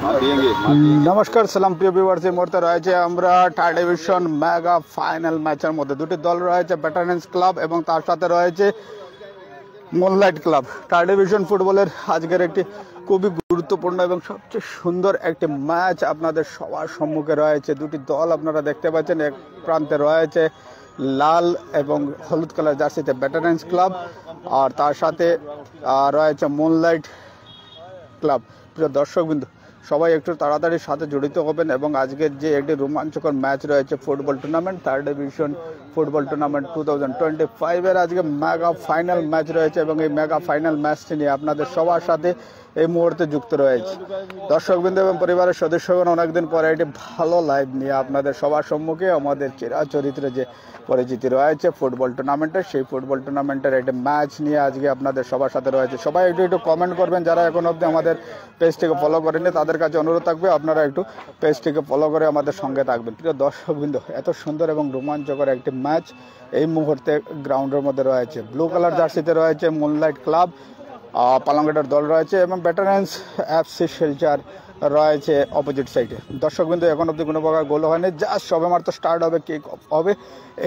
নমস্কার সালাম প্রিয় ভিউয়ার্স, এই মুহূর্তে রয়েছে আমরা থার্ড ডিভিশন মেগা ফাইনাল ম্যাচের মধ্যে। দুটি দল রয়েছে, ভেটারেন্স ক্লাব এবং তার সাথে রয়েছে মুনলাইট ক্লাব। থার্ড ডিভিশন ফুটবলের আজকের একটি খুবই গুরুত্বপূর্ণ এবং সবচেয়ে সুন্দর একটি ম্যাচ আপনাদের সবার সম্মুখে রয়েছে। দুটি দল আপনারা দেখতে পাচ্ছেন, এক প্রান্তে রয়েছে লাল এবং হলুদ কালার জার্সিতে ভেটারেন্স ক্লাব, আর তার সাথে রয়েছে মুনলাইট ক্লাব। প্রিয় দর্শকবৃন্দ, সবাই একটু তাড়াতাড়ি সাথে জড়িত হবেন এবং আজকের যে একটি রোমাঞ্চকর ম্যাচ রয়েছে football tournament, third division football tournament 2025-এর আজকে মেগা ফাইনাল ম্যাচ রয়েছে এবং এই মেগা ফাইনাল ম্যাচটি নিয়ে আপনাদের সবার সাথে এই মুহূর্তে যুক্ত রয়েছে। দর্শকবৃন্দ এবং পরিবারের সদস্যগণ, অনেকদিন পরে একটি ভালো লাইভ নিয়ে আপনাদের সবার সম্মুখে আমাদের চিরাচরিত্রে যে পরিচিতি রয়েছে ফুটবল টুর্নামেন্টের, সেই ফুটবল টুর্নামেন্টের একটি ম্যাচ নিয়ে আজকে আপনাদের সবার সাথে রয়েছে। সবাই একটু কমেন্ট করবেন, যারা এখন অবধি আমাদের পেজটিকে ফলো করেনি তাদের কাছে অনুরোধ থাকবে আপনারা একটু পেজটিকে ফলো করে আমাদের সঙ্গে থাকবেন। প্রিয় দর্শকবৃন্দ, এত সুন্দর এবং রোমাঞ্চকর একটি ম্যাচ এই মুহূর্তে গ্রাউন্ডের মধ্যে রয়েছে। ব্লু কালার জার্সিতে রয়েছে মুনলাইট ক্লাব, পালংঘাটের দল রয়েছে এবং ভেটারেন্স এফসি শিলচর রয়েছে অপোজিট সাইডে। দর্শকবৃন্দ, এখন অবধি কোনো প্রকার গোল হয়নি, জাস্ট সবেমাত্র স্টার্ট হবে, কিক অফ হবে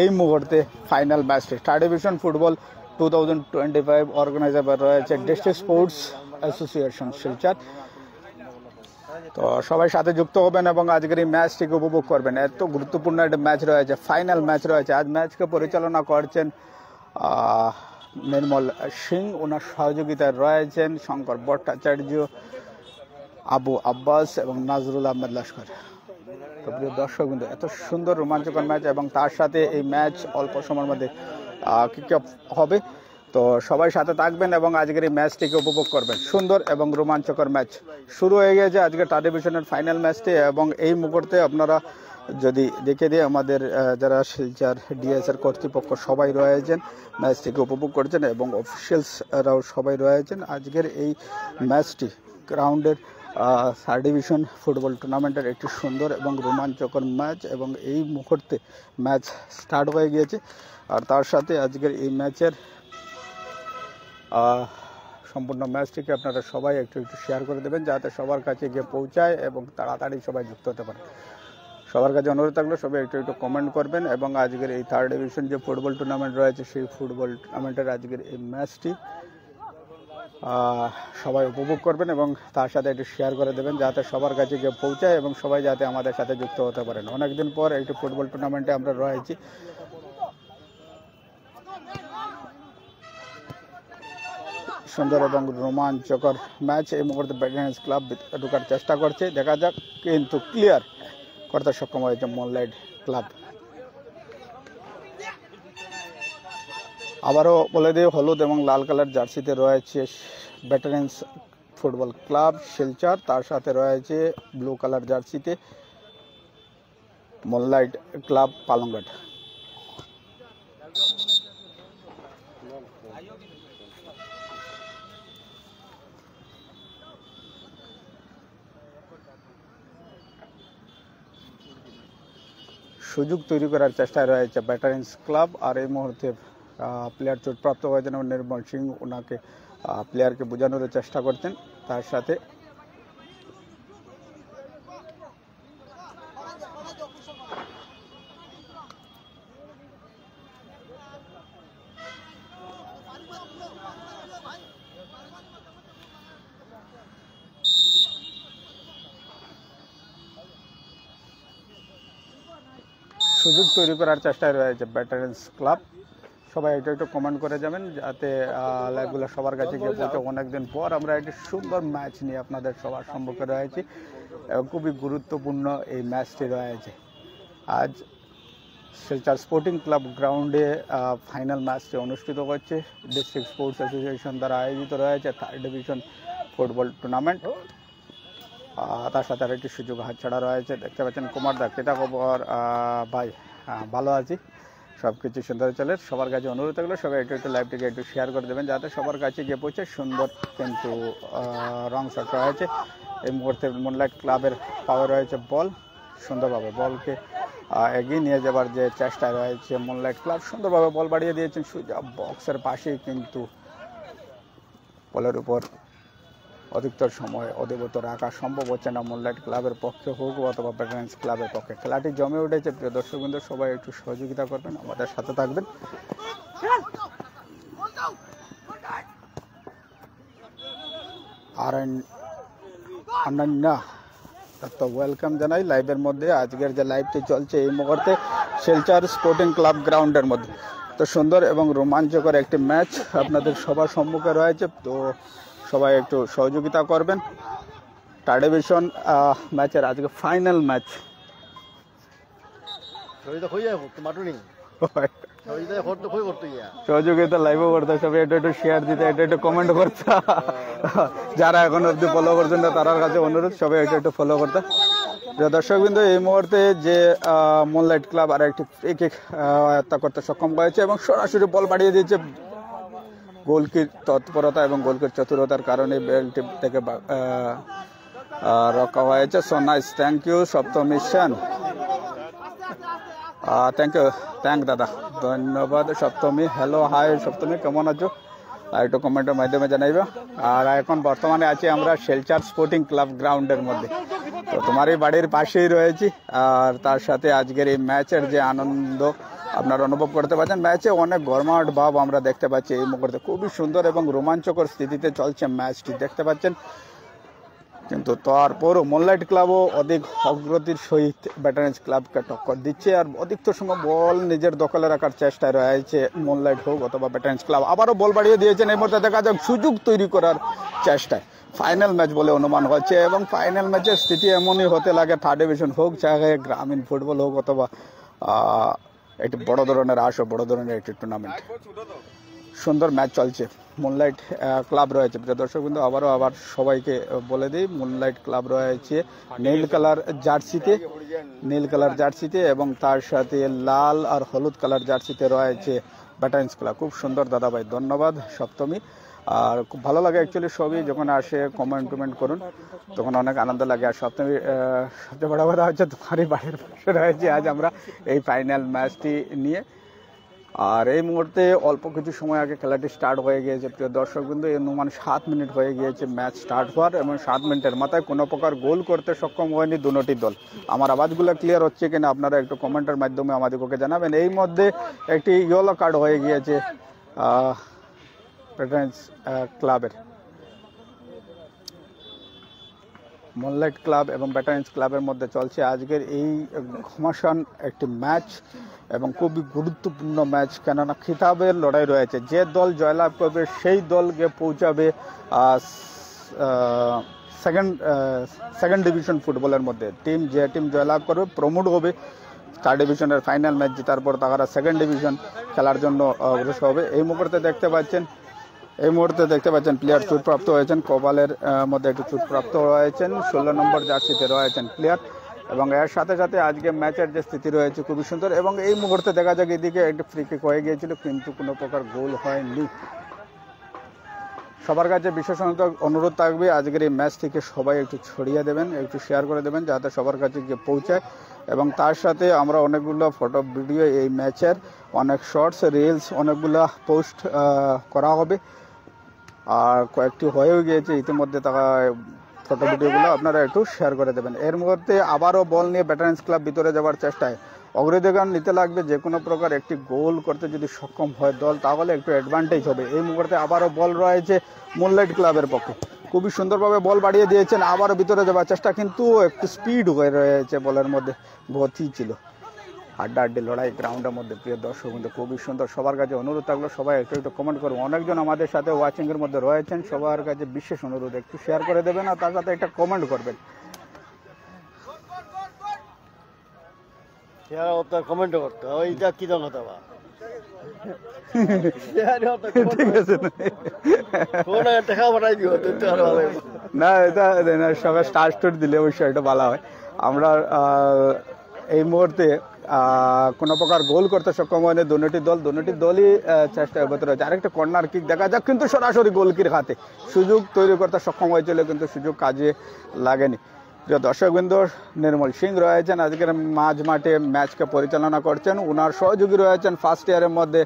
এই মুহূর্তে ফাইনাল ম্যাচটি। থার্ড ডিভিশন ফুটবল 2025 অর্গানাইজার রয়েছে ডিস্ট্রিক্ট স্পোর্টস অ্যাসোসিয়েশন শিলচর। তো সবাই সাথে যুক্ত হবেন এবং আজকের এই ম্যাচটিকে উপভোগ করবেন। এত গুরুত্বপূর্ণ একটা ম্যাচ রয়েছে, ফাইনাল ম্যাচ রয়েছে। আজ ম্যাচকে পরিচালনা করছেন নির্মল সিং, ওনার সহযোগিতায় রয়েছেন শঙ্কর ভট্টাচার্য, আবু আব্বাস এবং নাজরুল আহমেদ লস্কর। তো প্রিয় দর্শকবৃন্দ, এত সুন্দর রোমাঞ্চকর ম্যাচ এবং তার সাথে এই ম্যাচ অল্প সময়ের মধ্যে কিক অফ হবে। তো সবাই সাথে থাকবেন এবং আজকের এই ম্যাচটিকে উপভোগ করবেন। সুন্দর এবং রোমাঞ্চকর ম্যাচ শুরু হয়ে গেছে আজকে থার্ড ডিভিশনের ফাইনাল ম্যাচটি এবং এই মুহূর্তে আপনারা যদি দেখে দিয়ে আমাদের যারা শিলচর ডিএসএর কর্তৃপক্ষ সবাই রয়েছেন, ম্যাচটিকে উপভোগ করছেন এবং অফিসিয়ালসরাও সবাই রয়েছেন। আজকের এই ম্যাচটি গ্রাউন্ডের থার্ড ডিভিশন ফুটবল টুর্নামেন্টের একটি সুন্দর এবং রোমাঞ্চকর ম্যাচ এবং এই মুহূর্তে ম্যাচ স্টার্ট হয়ে গিয়েছে। আর তার সাথে আজকের এই ম্যাচের সম্পূর্ণ ম্যাচটিকে আপনারা সবাই একটু শেয়ার করে দেবেন, যাতে সবার কাছে গিয়ে পৌঁছায় এবং তাড়াতাড়ি সবাই যুক্ত হতে পারে। সবার কাছে অনুরোধ থাকলে সবাই একটু কমেন্ট করবেন এবং আজকের এই থার্ড ডিভিশন যে ফুটবল টুর্নামেন্ট রয়েছে, সেই ফুটবল টুর্নামেন্টের আজকের এই ম্যাচটি সবাই উপভোগ করবেন এবং তার সাথে একটু শেয়ার করে দেবেন, যাতে সবার কাছে গিয়ে পৌঁছায় এবং সবাই যাতে আমাদের সাথে যুক্ত হতে পারেন। অনেকদিন পর একটি ফুটবল টুর্নামেন্টে আমরা রয়েছি। সুন্দর এবং রোমাঞ্চকর ম্যাচ এই মুহূর্তে ভেটারেন্স ক্লাব ঢোকার চেষ্টা করছে, দেখা যাক, কিন্তু ক্লিয়ার করতে সক্ষম হয়েছে মুনলাইট ক্লাব। আবারও বলে দিয়ে, হলুদ এবং লাল কালার জার্সিতে রয়েছে ভেটারেন্স ফুটবল ক্লাব শিলচর, তার সাথে রয়েছে ব্লু কালার জার্সিতে মুনলাইট ক্লাব পালংঘাট। সুযোগ তৈরি করার চেষ্টায় রয়েছে ভেটারেন্স ক্লাব, আর এই মুহূর্তে প্লেয়ার চোটপ্রাপ্ত হয়েছেন এবং নির্মল সিং ওনাকে প্লেয়ারকে বোঝানোর চেষ্টা করছেন। তার সাথে সুযোগ তৈরি করার চেষ্টায় রয়েছে ভেটারেন্স ক্লাব। সবাই একটু কমেন্ট করে যাবেন, যাতে লাইভগুলো সবার কাছে গিয়ে পৌঁছে। অনেকদিন পর আমরা একটি সুন্দর ম্যাচ নিয়ে আপনাদের সবার সম্মুখে রয়েছি এবং খুবই গুরুত্বপূর্ণ এই ম্যাচটি রয়েছে। আজ শিলচর স্পোর্টিং ক্লাব গ্রাউন্ডে ফাইনাল ম্যাচটি অনুষ্ঠিত হচ্ছে। ডিস্ট্রিক্ট স্পোর্টস অ্যাসোসিয়েশন দ্বারা আয়োজিত রয়েছে থার্ড ডিভিশন ফুটবল টুর্নামেন্ট। তার সাথে আরেকটি সুযোগ হাতছাড়া রয়েছে। দেখতে পাচ্ছেন কুমার দা, কেটা খবর ভাই? ভালো আছি, সব কিছু সুন্দর চলে। সবার কাছে অনুরোধ থাকলে সবাই একটু লাইভটিকে একটু শেয়ার করে দেবেন, যাতে সবার কাছে গিয়ে পৌঁছে। সুন্দর কিন্তু রং শট রয়েছে এই মুহূর্তে। মুনলাইট ক্লাবের পাওয়ার রয়েছে বল, সুন্দরভাবে বলকে এগিয়ে নিয়ে যাবার যে চেষ্টায় রয়েছে মুনলাইট ক্লাব। সুন্দরভাবে বল বাড়িয়ে দিয়েছেন সুজা বক্সের পাশেই, কিন্তু বলের উপর অধিকতর সময় অধিগত রাখা সম্ভব হচ্ছে না মুনলাইট ক্লাবের পক্ষে হোক অথবা ভেটারেন্স ক্লাবের পক্ষে। খেলাটি জমে উঠেছে, প্রিয় দর্শকবৃন্দ সবাই একটু সহযোগিতা করবেন, আমাদের সাথে থাকবেন। আর অনন্যা তো ওয়েলকাম জানাই লাইভের মধ্যে। আজকের যে লাইভটি চলছে এই মুহূর্তে শিলচর স্পোর্টিং ক্লাব গ্রাউন্ডের মধ্যে, তো সুন্দর এবং রোমাঞ্চকর একটি ম্যাচ আপনাদের সবার সম্মুখে রয়েছে, তো সবাই একটু সহযোগিতা করবেন। থার্ড ডিভিশন ম্যাচের আজকে ফাইনাল ম্যাচ। সহযোগিতা লাইভও করতে, সবাই একটু একটু শেয়ার দিতে, একটু কমেন্ট করতে, যারা এখন অব্দি ফলো করছেন না তার কাছে অনুরোধ সবাই একটু ফলো করতে। দর্শকবৃন্দ এই মুহূর্তে যে মুনলাইট ক্লাব আর একটি ফ্রি কিক আয়ত্ত করতে সক্ষম হয়েছে এবং সরাসরি বল বাড়িয়ে দিয়েছে। গোলকির তৎপরতা এবং গোলকির চতুরতার কারণে বেলটি থেকে রক্ষা হয়েছে। So nice, thank you Saptami Sen, thank দাদা, ধন্যবাদ সপ্তমী। হ্যালো হাই সপ্তমী, কেমন আছো? একটু কমেন্টের মাধ্যমে জানাইবে। আর এখন বর্তমানে আছি আমরা শিলচর স্পোর্টিং ক্লাব গ্রাউন্ডের মধ্যে, তো তোমারই বাড়ির পাশেই রয়েছি। আর তার সাথে আজকের এই ম্যাচের যে আনন্দ আপনারা অনুভব করতে পারছেন, ম্যাচে অনেক গরমাট ভাব আমরা দেখতে পাচ্ছি এই মুহূর্তে। খুবই সুন্দর এবং রোমাঞ্চকর স্থিতিতে চলছে ম্যাচটি, দেখতে পাচ্ছেন। কিন্তু তারপরও মুনলাইট ক্লাবও অধিক অগ্রতির সহিত ভেটারেন্স ক্লাবকে টক্কর দিচ্ছে আর অধিকতর সময় বল নিজের দখলে রাখার চেষ্টায় রয়েছে মুনলাইট হোক অথবা ভেটারেন্স ক্লাব। আবারও বল বাড়িয়ে দিয়েছেন, এই মুহূর্তে দেখা যাক সুযোগ তৈরি করার চেষ্টায়। ফাইনাল ম্যাচ বলে অনুমান হচ্ছে এবং ফাইনাল ম্যাচের স্থিতি এমনই হতে লাগে, থার্ড ডিভিশন হোক চাহে গ্রামীণ ফুটবল হোক অথবা একটি বড় ধরনের আসো, বড় ধরনের একটি টুর্নামেন্ট। সুন্দর ম্যাচ চলছে, মুনলাইট ক্লাব রয়েছে। প্রিয় দর্শকবৃন্দ আবার সবাইকে বলে দিই, মুনলাইট ক্লাব রয়েছে নীল কালার জার্সিতে এবং তার সাথে লাল আর হলুদ কালার জার্সিতে রয়েছে ভেটারেন্স ক্লাব। খুব সুন্দর দাদা ভাই, ধন্যবাদ সপ্তমী। আর খুব ভালো লাগে অ্যাকচুয়ালি সবই যখন আসে কমেন্ট করুন তখন অনেক আনন্দ লাগে। আর সপ্তমী সবচেয়ে বড় কথা হচ্ছে তোমারই বাড়ির পাশে রয়েছে আজ আমরা এই ফাইনাল ম্যাচটি নিয়ে। আর এই মুহূর্তে অল্প কিছু সময় আগে খেলাটি স্টার্ট হয়ে গিয়েছে। প্রিয় দর্শকবৃন্দ অনুমান 7 মিনিট হয়ে গিয়েছে ম্যাচ স্টার্ট হওয়ার এবং 7 মিনিটের মাথায় কোনো প্রকার গোল করতে সক্ষম হয়নি দুটি দল। আমার আওয়াজগুলো ক্লিয়ার হচ্ছে কিনা আপনারা একটু কমেন্টের মাধ্যমে আমাদেরকে জানাবেন। এই মধ্যে একটি ইয়েলো কার্ড হয়ে গিয়েছে ভেটারেন্স ক্লাবের। মুনলাইট ক্লাব এবং ভেটারেন্স ক্লাবের মধ্যে চলছে আজকের এই ঘমাসান একটি ম্যাচ এবং খুবই গুরুত্বপূর্ণ ম্যাচ, কেননা খিতাবের লড়াই রয়েছে। যে দল জয়লাভ করবে সেই দল গিয়ে পৌঁছাবে সেকেন্ড ডিভিশন ফুটবলের মধ্যে। যে টিম জয়লাভ করবে প্রমোট হবে, থার্ড ডিভিশনের ফাইনাল ম্যাচ জেতার পর তারা সেকেন্ড ডিভিশন খেলার জন্য অগ্রসর হবে। এই মুহূর্তে দেখতে পাচ্ছেন প্লেয়ার চোটপ্রাপ্ত হয়েছেন, কপালের মধ্যে একটু চোটপ্রাপ্ত রয়েছেন, 16 নম্বর জার্সিতে রয়েছেন প্লেয়ার। এবং এর সাথে সাথে আজকে ম্যাচের যে স্থিতি রয়েছে খুবই সুন্দর এবং এই মুহূর্তে দেখা যাক এদিকে একটি ফ্রি কিক হয়ে গিয়েছিল কিন্তু কোনো প্রকার গোল হয়নি। সবার কাছে বিশেষত অনুরোধ থাকবে আজকের এই ম্যাচটিকে সবাই একটু ছড়িয়ে দেবেন, একটু শেয়ার করে দেবেন যাতে সবার কাছে গিয়ে পৌঁছায়। এবং তার সাথে আমরা অনেকগুলো ফটো ভিডিও এই ম্যাচের, অনেক শর্টস রিলস অনেকগুলো পোস্ট করা হবে আর কয়েকটি হয়েও গিয়েছে ইতিমধ্যে। তারা ফটো ভিডিওগুলো আপনারা একটু শেয়ার করে দেবেন। এর মুহূর্তে আবারও বল নিয়ে ভেটারেন্স ক্লাব ভিতরে যাওয়ার চেষ্টায় অগ্রাধিকার নিতে লাগবে। যে কোনো প্রকার একটি গোল করতে যদি সক্ষম হয় দল তাহলে একটু অ্যাডভান্টেজ হবে। এই মুহূর্তে আবারও বল রয়েছে মুনলাইট ক্লাবের পক্ষে, খুবই সুন্দরভাবে বল বাড়িয়ে দিয়েছেন, আবারও ভিতরে যাওয়ার চেষ্টা কিন্তু একটু স্পিড হয়ে রয়েছে, বলের মধ্যে গতি ছিল। হাড্ডাহাড্ডি লড়াই গ্রাউন্ডের মধ্যে। প্রিয় দর্শক কিন্তু খুবই সুন্দর, সবার কাছে অনুরোধ থাকলো সবাই একটু কমেন্ট করুন। অনেকজন আমাদের সাথে ওয়াচিংয়ের মধ্যে রয়েছেন, সবার কাছে বিশেষ অনুরোধ একটু শেয়ার করে দেবেন আর তার সাথে একটা কমেন্ট করবেন। কমেন্ট করতে ওইটা কি দল হতে পারে না, এটা সবাই স্টার স্টোর দিলে অবশ্যই এটা ভালো হয়। আমরা এই মুহূর্তে কোনো প্রকার গোল করতে সক্ষম হয়নি দুটি দলই চেষ্টার ভেতরে রয়েছে। আরেকটা কর্নার কিক দেখা যাক কিন্তু সরাসরি গোলকির হাতে সুযোগ তৈরি করতে সক্ষম হয়েছিল কিন্তু সুযোগ কাজে লাগেনি। প্রিয় দর্শকবৃন্দ, নির্মল সিং রয়েছেন আজকের মাঝ মাঠে ম্যাচকে পরিচালনা করছেন, ওনার সহযোগী রয়েছেন ফার্স্ট ইয়ারের মধ্যে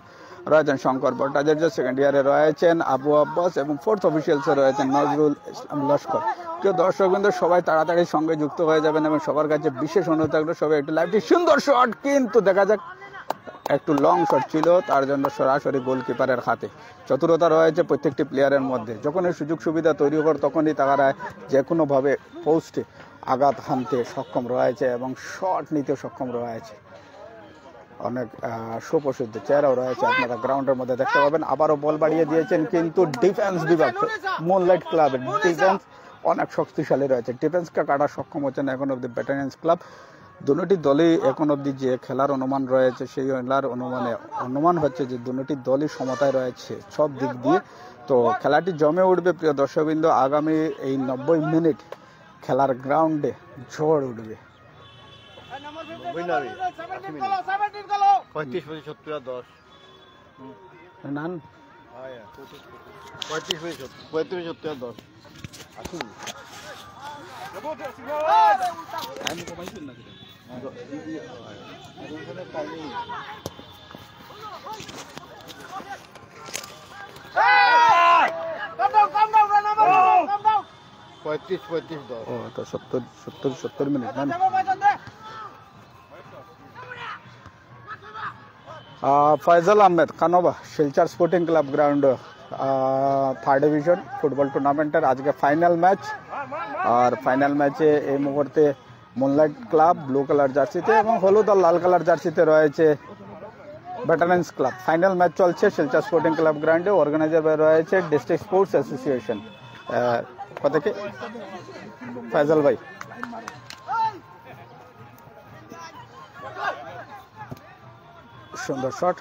রয়েছেন শঙ্কর ভট্টাচার্য, সেকেন্ড ইয়ারে রয়েছেন আবু আব্বাস এবং ফোর্থ অফিসিয়ালসে রয়েছেন নজরুল ইসলাম লস্কর। প্রিয় দর্শক কিন্তু সবাই তাড়াতাড়ি সঙ্গে যুক্ত হয়ে যাবেন এবং সবার কাছে বিশেষ অনুরোধ থাকলো সবাই একটু লাইভটি সুন্দর শট, কিন্তু দেখা যাক একটু লং শট ছিল, তার জন্য সরাসরি গোলকিপারের হাতে। চতুরতা রয়েছে প্রত্যেকটি প্লেয়ারের মধ্যে, যখনই সুযোগ সুবিধা তৈরি করে তখনই তারা যে কোনোভাবে পোস্টে আঘাত হানতে সক্ষম রয়েছে এবং শট নিতে সক্ষম রয়েছে। অনেক সুপ্রসিদ্ধ চেহারাও রয়েছে, আপনারা গ্রাউন্ডের মধ্যে দেখতে পাবেন। আবারও বল বাড়িয়ে দিয়েছেন, কিন্তু ডিফেন্স বিভাগ মুনলাইট ক্লাবের ডিফেন্স অনেক শক্তিশালী রয়েছে। ডিফেন্সকে কাটার সক্ষম হচ্ছে না এখন অব্দি ব্যাটালিয়ন্স ক্লাব। দুটি দলই এখন অব্দি যে খেলার অনুমান রয়েছে সেই খেলার অনুমান হচ্ছে যে দুটি দলই সমতায় রয়েছে সব দিক দিয়ে। তো খেলাটি জমে উঠবে প্রিয় দর্শকবৃন্দ। আগামী এই 90 মিনিট খেলার গ্রাউন্ডে ঝড় উঠবে। 35-70-10 নান 35-70-10 আসুন। ও তো 70 মিনিট না। ফয়জল আহমেদ কানোবা Silchar sporting club ground third division football টুর্নামেন্টের আজকে ফাইনাল ম্যাচ। আর ফাইনাল ম্যাচে এই মুহূর্তে মুনলাইট ক্লাব ব্লু কালার জার্সিতে এবং হলুদ আর লাল কালার জার্সিতে রয়েছে ব্যাটালিয়ন্স ক্লাব। ফাইনাল ম্যাচ চলছে শিলচর স্পোর্টিং ক্লাব গ্রাউন্ডে। অর্গানাইজার রয়েছে ডিস্ট্রিক্ট স্পোর্টস অ্যাসোসিয়েশন। কথা কি ফয়জল ভাই? সুন্দর শট।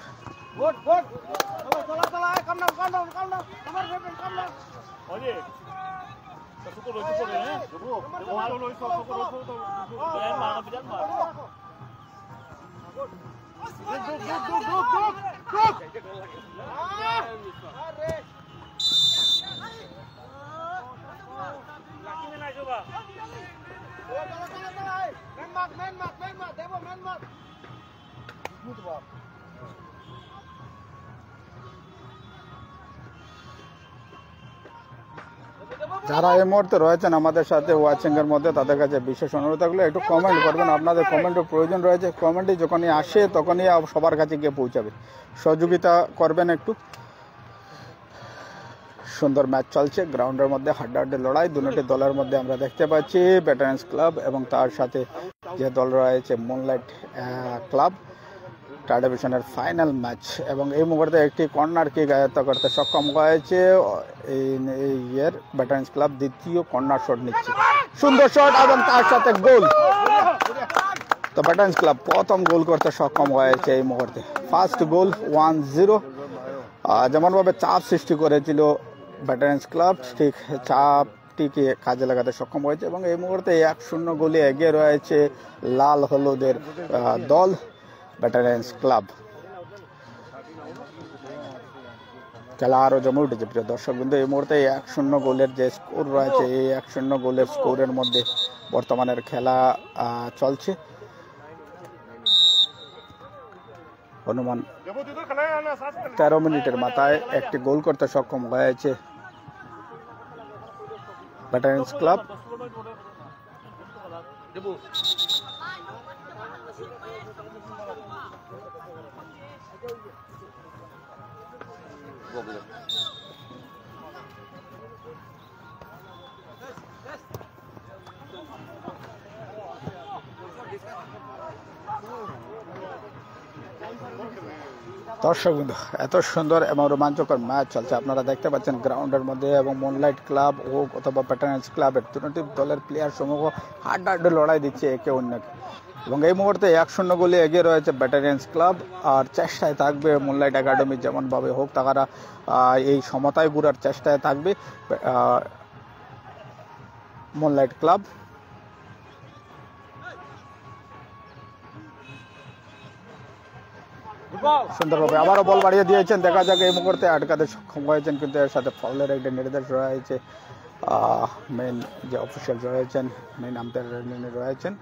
যারা এই মুহূর্তে রয়েছেন আমাদের সাথে ওয়াচিং এর মধ্যে, তাদের কাছে বিশেষ অনুরোধ থাকলে একটু কমেন্ট করবেন। আপনাদের কমেন্টের প্রয়োজন রয়েছে। কমেন্টে যখনই আসে তখনই সবার কাছে গিয়ে পৌঁছাবে। সহযোগিতা করবেন একটু। সুন্দর ম্যাচ চলছে গ্রাউন্ডের মধ্যে, হাড্ডাহাড্ডি লড়াই দুটি দলের মধ্যে আমরা দেখতে পাচ্ছি। ব্যাটালিয়ন্স ক্লাব এবং তার সাথে যে দল রয়েছে মুনলাইট ক্লাব। থার্ড ডিভিশনের ফাইনাল ম্যাচ এবং এই মুহূর্তে একটি কর্নার কিক আয়ত্ত করতে সক্ষম হয়েছে এই ইয়ের ব্যাটালিয়ন্স ক্লাব। দ্বিতীয় কর্নার শট নিচ্ছে, সুন্দর শট এবং তার সাথে গোল। তো ব্যাটালিয়ন্স ক্লাব প্রথম গোল করতে সক্ষম হয়েছে এই মুহূর্তে। ফার্স্ট গোল 1-0। যেমনভাবে চাপ সৃষ্টি করেছিল ব্যাটালিয়ন্স ক্লাব, ঠিক চাপটিকে কাজে লাগাতে সক্ষম হয়েছে এবং এই মুহূর্তে 1-0 গোলে এগিয়ে রয়েছে লাল হলুদের দল ব্যাটালিয়ন্স ক্লাব। খেলা আরো জমে উঠেছে প্রিয় দর্শক বিন্দু। এই মুহূর্তে 1-0 গোলের যে স্কোর রয়েছে, এই 1-0 গোলের স্কোরের মধ্যে বর্তমানের খেলা চলছে। অনুমান 13 মিনিটের মাথায় একটি গোল করতে সক্ষম হয়েছে ব্যাটালিয়ন্স ক্লাব। দর্শকবৃন্দ, এত সুন্দর এবং রোমাঞ্চকর ম্যাচ চলছে আপনারা দেখতে পাচ্ছেন গ্রাউন্ডের মধ্যে এবং মুনলাইট ক্লাব হোক অথবা ব্যাটালিয়ন্স ক্লাবের দুটি দলের প্লেয়ার সমূহ হাড্ডাহাড্ডি লড়াই দিচ্ছে একে অন্যকে এবং এই মুহূর্তে 1-0 গোলে এগিয়ে রয়েছে ব্যাটালিয়ন্স ক্লাব। আর চেষ্টায় থাকবে মুনলাইট একাডেমি যেমনভাবে হোক তারা এই সমতায় ঘুরার চেষ্টায় থাকবে মুনলাইট ক্লাব। সুন্দরভাবে আবারও বল বাড়িয়ে দিয়েছেন, দেখা যাক এই মুহূর্তে আটকাতে সক্ষম হয়েছেন, কিন্তু এর সাথে ফাউলের একটা নির্দেশ রয়েছে। মেইন যে অফিসিয়াল রয়েছেন, মেইন আম্পায়ার রয়েছেন।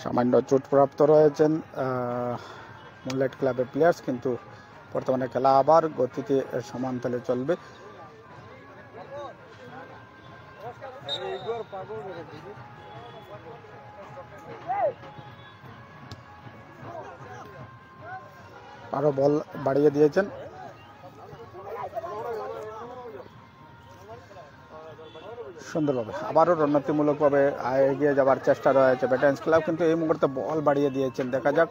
সামান্য চোটপ্রাপ্ত রয়েছেন মুনলাইট ক্লাবের প্লেয়ার্স, কিন্তু বর্তমানে খেলা আবার গতিতে সমানতালে চলবে। আরো বল বাড়িয়ে দিয়েছেন। সুন্দরভাবে আবারও রণনীতিমূলকভাবে এগিয়ে যাওয়ার চেষ্টা রয়েছে ব্যাটার্স ক্লাব, কিন্তু এই মুহূর্তে বল বাড়িয়ে দিয়েছেন। দেখা যাক।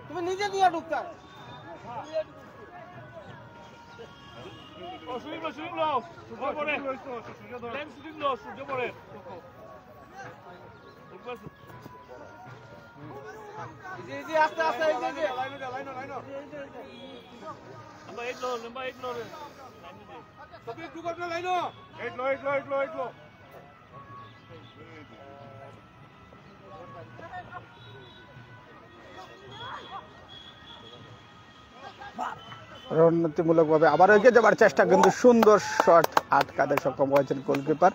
তুমি নিজে দিয়ে ঢুকতা আস্তে আস্তে রণনীতিমূলকভাবে আবার এগিয়ে যাবার চেষ্টা, কিন্তু সুন্দর শট আটকাতে সক্ষম হয়েছেন গোলকিপার।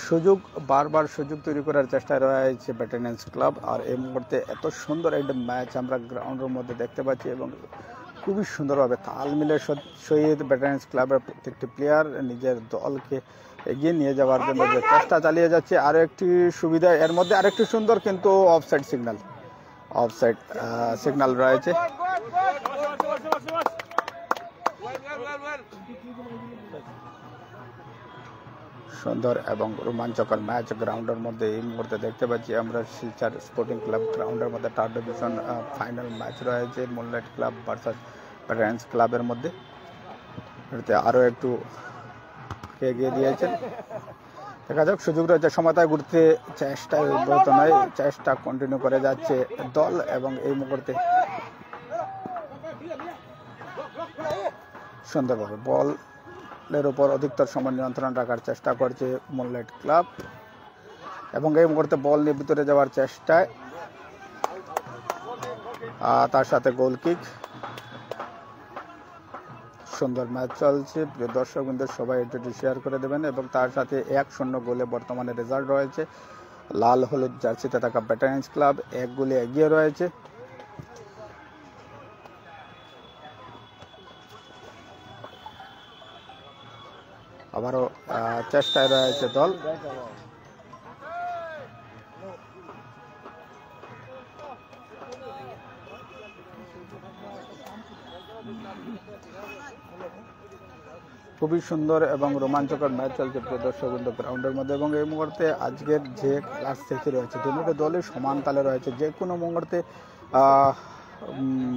সুযোগ বারবার সুযোগ তৈরি করার চেষ্টায় রয়েছে ব্যাটালিয়ন্স ক্লাব। আর এই মুহূর্তে এত সুন্দর একটা ম্যাচ আমরা গ্রাউন্ডের মধ্যে দেখতে পাচ্ছি এবং খুবই সুন্দরভাবে তাল মিলে সহিত ব্যাটালিয়ন্স ক্লাবের প্রত্যেকটি প্লেয়ার নিজের দলকে এগিয়ে নিয়ে যাওয়ার জন্য যে চেষ্টা চালিয়ে যাচ্ছে। আরও একটি সুবিধা এর মধ্যে, আরেকটি সুন্দর কিন্তু অফসাইড সিগন্যাল রয়েছে। সুন্দর এবং রোমাঞ্চকর ম্যাচ গ্রাউন্ডের মধ্যে এই মুহূর্তে দেখতে পাচ্ছি আমরা। শিলচর স্পোর্টিং ক্লাব গ্রাউন্ডের মধ্যে থার্ড ডিভিশন ফাইনাল ম্যাচ রয়েছে মুনলাইট ক্লাব ভার্সাস ব্যাটালিয়ন্স ক্লাবের মধ্যে। এতে আরও একটু এগিয়ে দিয়েছেন। দেখা যাক, সুযোগ রয়েছে, সময়টায় ঘুরতে চেষ্টায় উদ্ভূত নয়, চেষ্টা কন্টিনিউ করে যাচ্ছে দল। এবং এই মুহূর্তে সুন্দরভাবে বলের উপর অধিকতর সময় নিয়ন্ত্রণ রাখার চেষ্টা করছে মুনলাইট ক্লাব এবং এই মুহূর্তে বল নিয়ে ভিতরে যাওয়ার চেষ্টায় তার সাথে গোল কিক। সুন্দর ম্যাচ চলছে। প্রিয় দর্শক বৃন্দ, সবাই এটি শেয়ার করে দেবেন এবং তার সাথে 1-0 গোলে বর্তমানে রেজাল্ট রয়েছে। লাল হলুদ জার্সিতে থাকা ব্যাটালিয়ন্স ক্লাব 1 গোলে এগিয়ে রয়েছে। আবারও চেষ্টায় রয়েছে দল। খুবই সুন্দর এবং রোমাঞ্চকর ম্যাচ চলছে প্রদর্শকবৃন্দ গ্রাউন্ডের মধ্যে এবং এই মুহূর্তে আজকের যে ক্লাস থেকে রয়েছে দুটো দলই সমান তালে রয়েছে। যে কোনো মুহূর্তে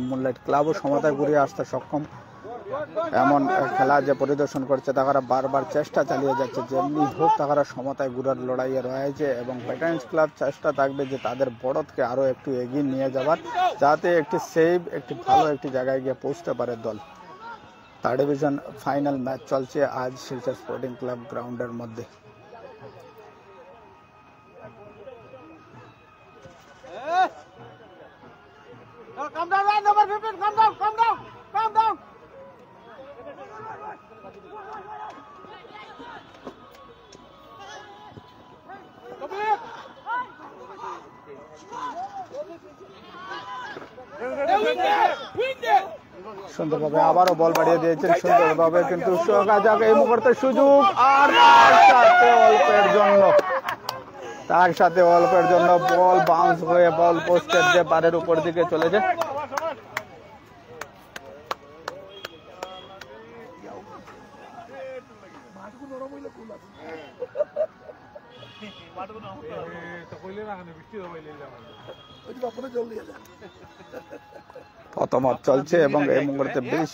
মুনলাইট ক্লাবও সমতায় ঘুরিয়ে আসতে সক্ষম এমন খেলা যে পরিদর্শন করছে, তারা বারবার চেষ্টা চালিয়ে যাচ্ছে যেমনি হোক তারা সমতায় ঘুরার লড়াইয়ে রয়েছে এবং ব্যাটালিয়ন্স ক্লাব চেষ্টা থাকবে যে তাদের বড়দকে আরও একটু এগিয়ে নিয়ে যাওয়ার, যাতে একটি সেভ একটি ভালো একটি জায়গায় গিয়ে পৌঁছতে পারে দল। থার্ড ডিভিশন ফাইনাল ম্যাচ চলছে আজ শিলচর স্পোর্টিং ক্লাব গ্রাউন্ডের মধ্যে। Come down, right, number 15, come down, come down, come down. সুন্দরভাবে আবারও বল বাড়িয়ে দিয়েছেন সুন্দরভাবে, কিন্তু এই মুহূর্তে সুযোগ আর তার সাথে অল্পের জন্য বল বাউন্স হয়ে বল পোস্টের যে পারের উপর দিকে চলে যায়। প্রথম হাফ চলছে এবং এই মুহূর্তে 20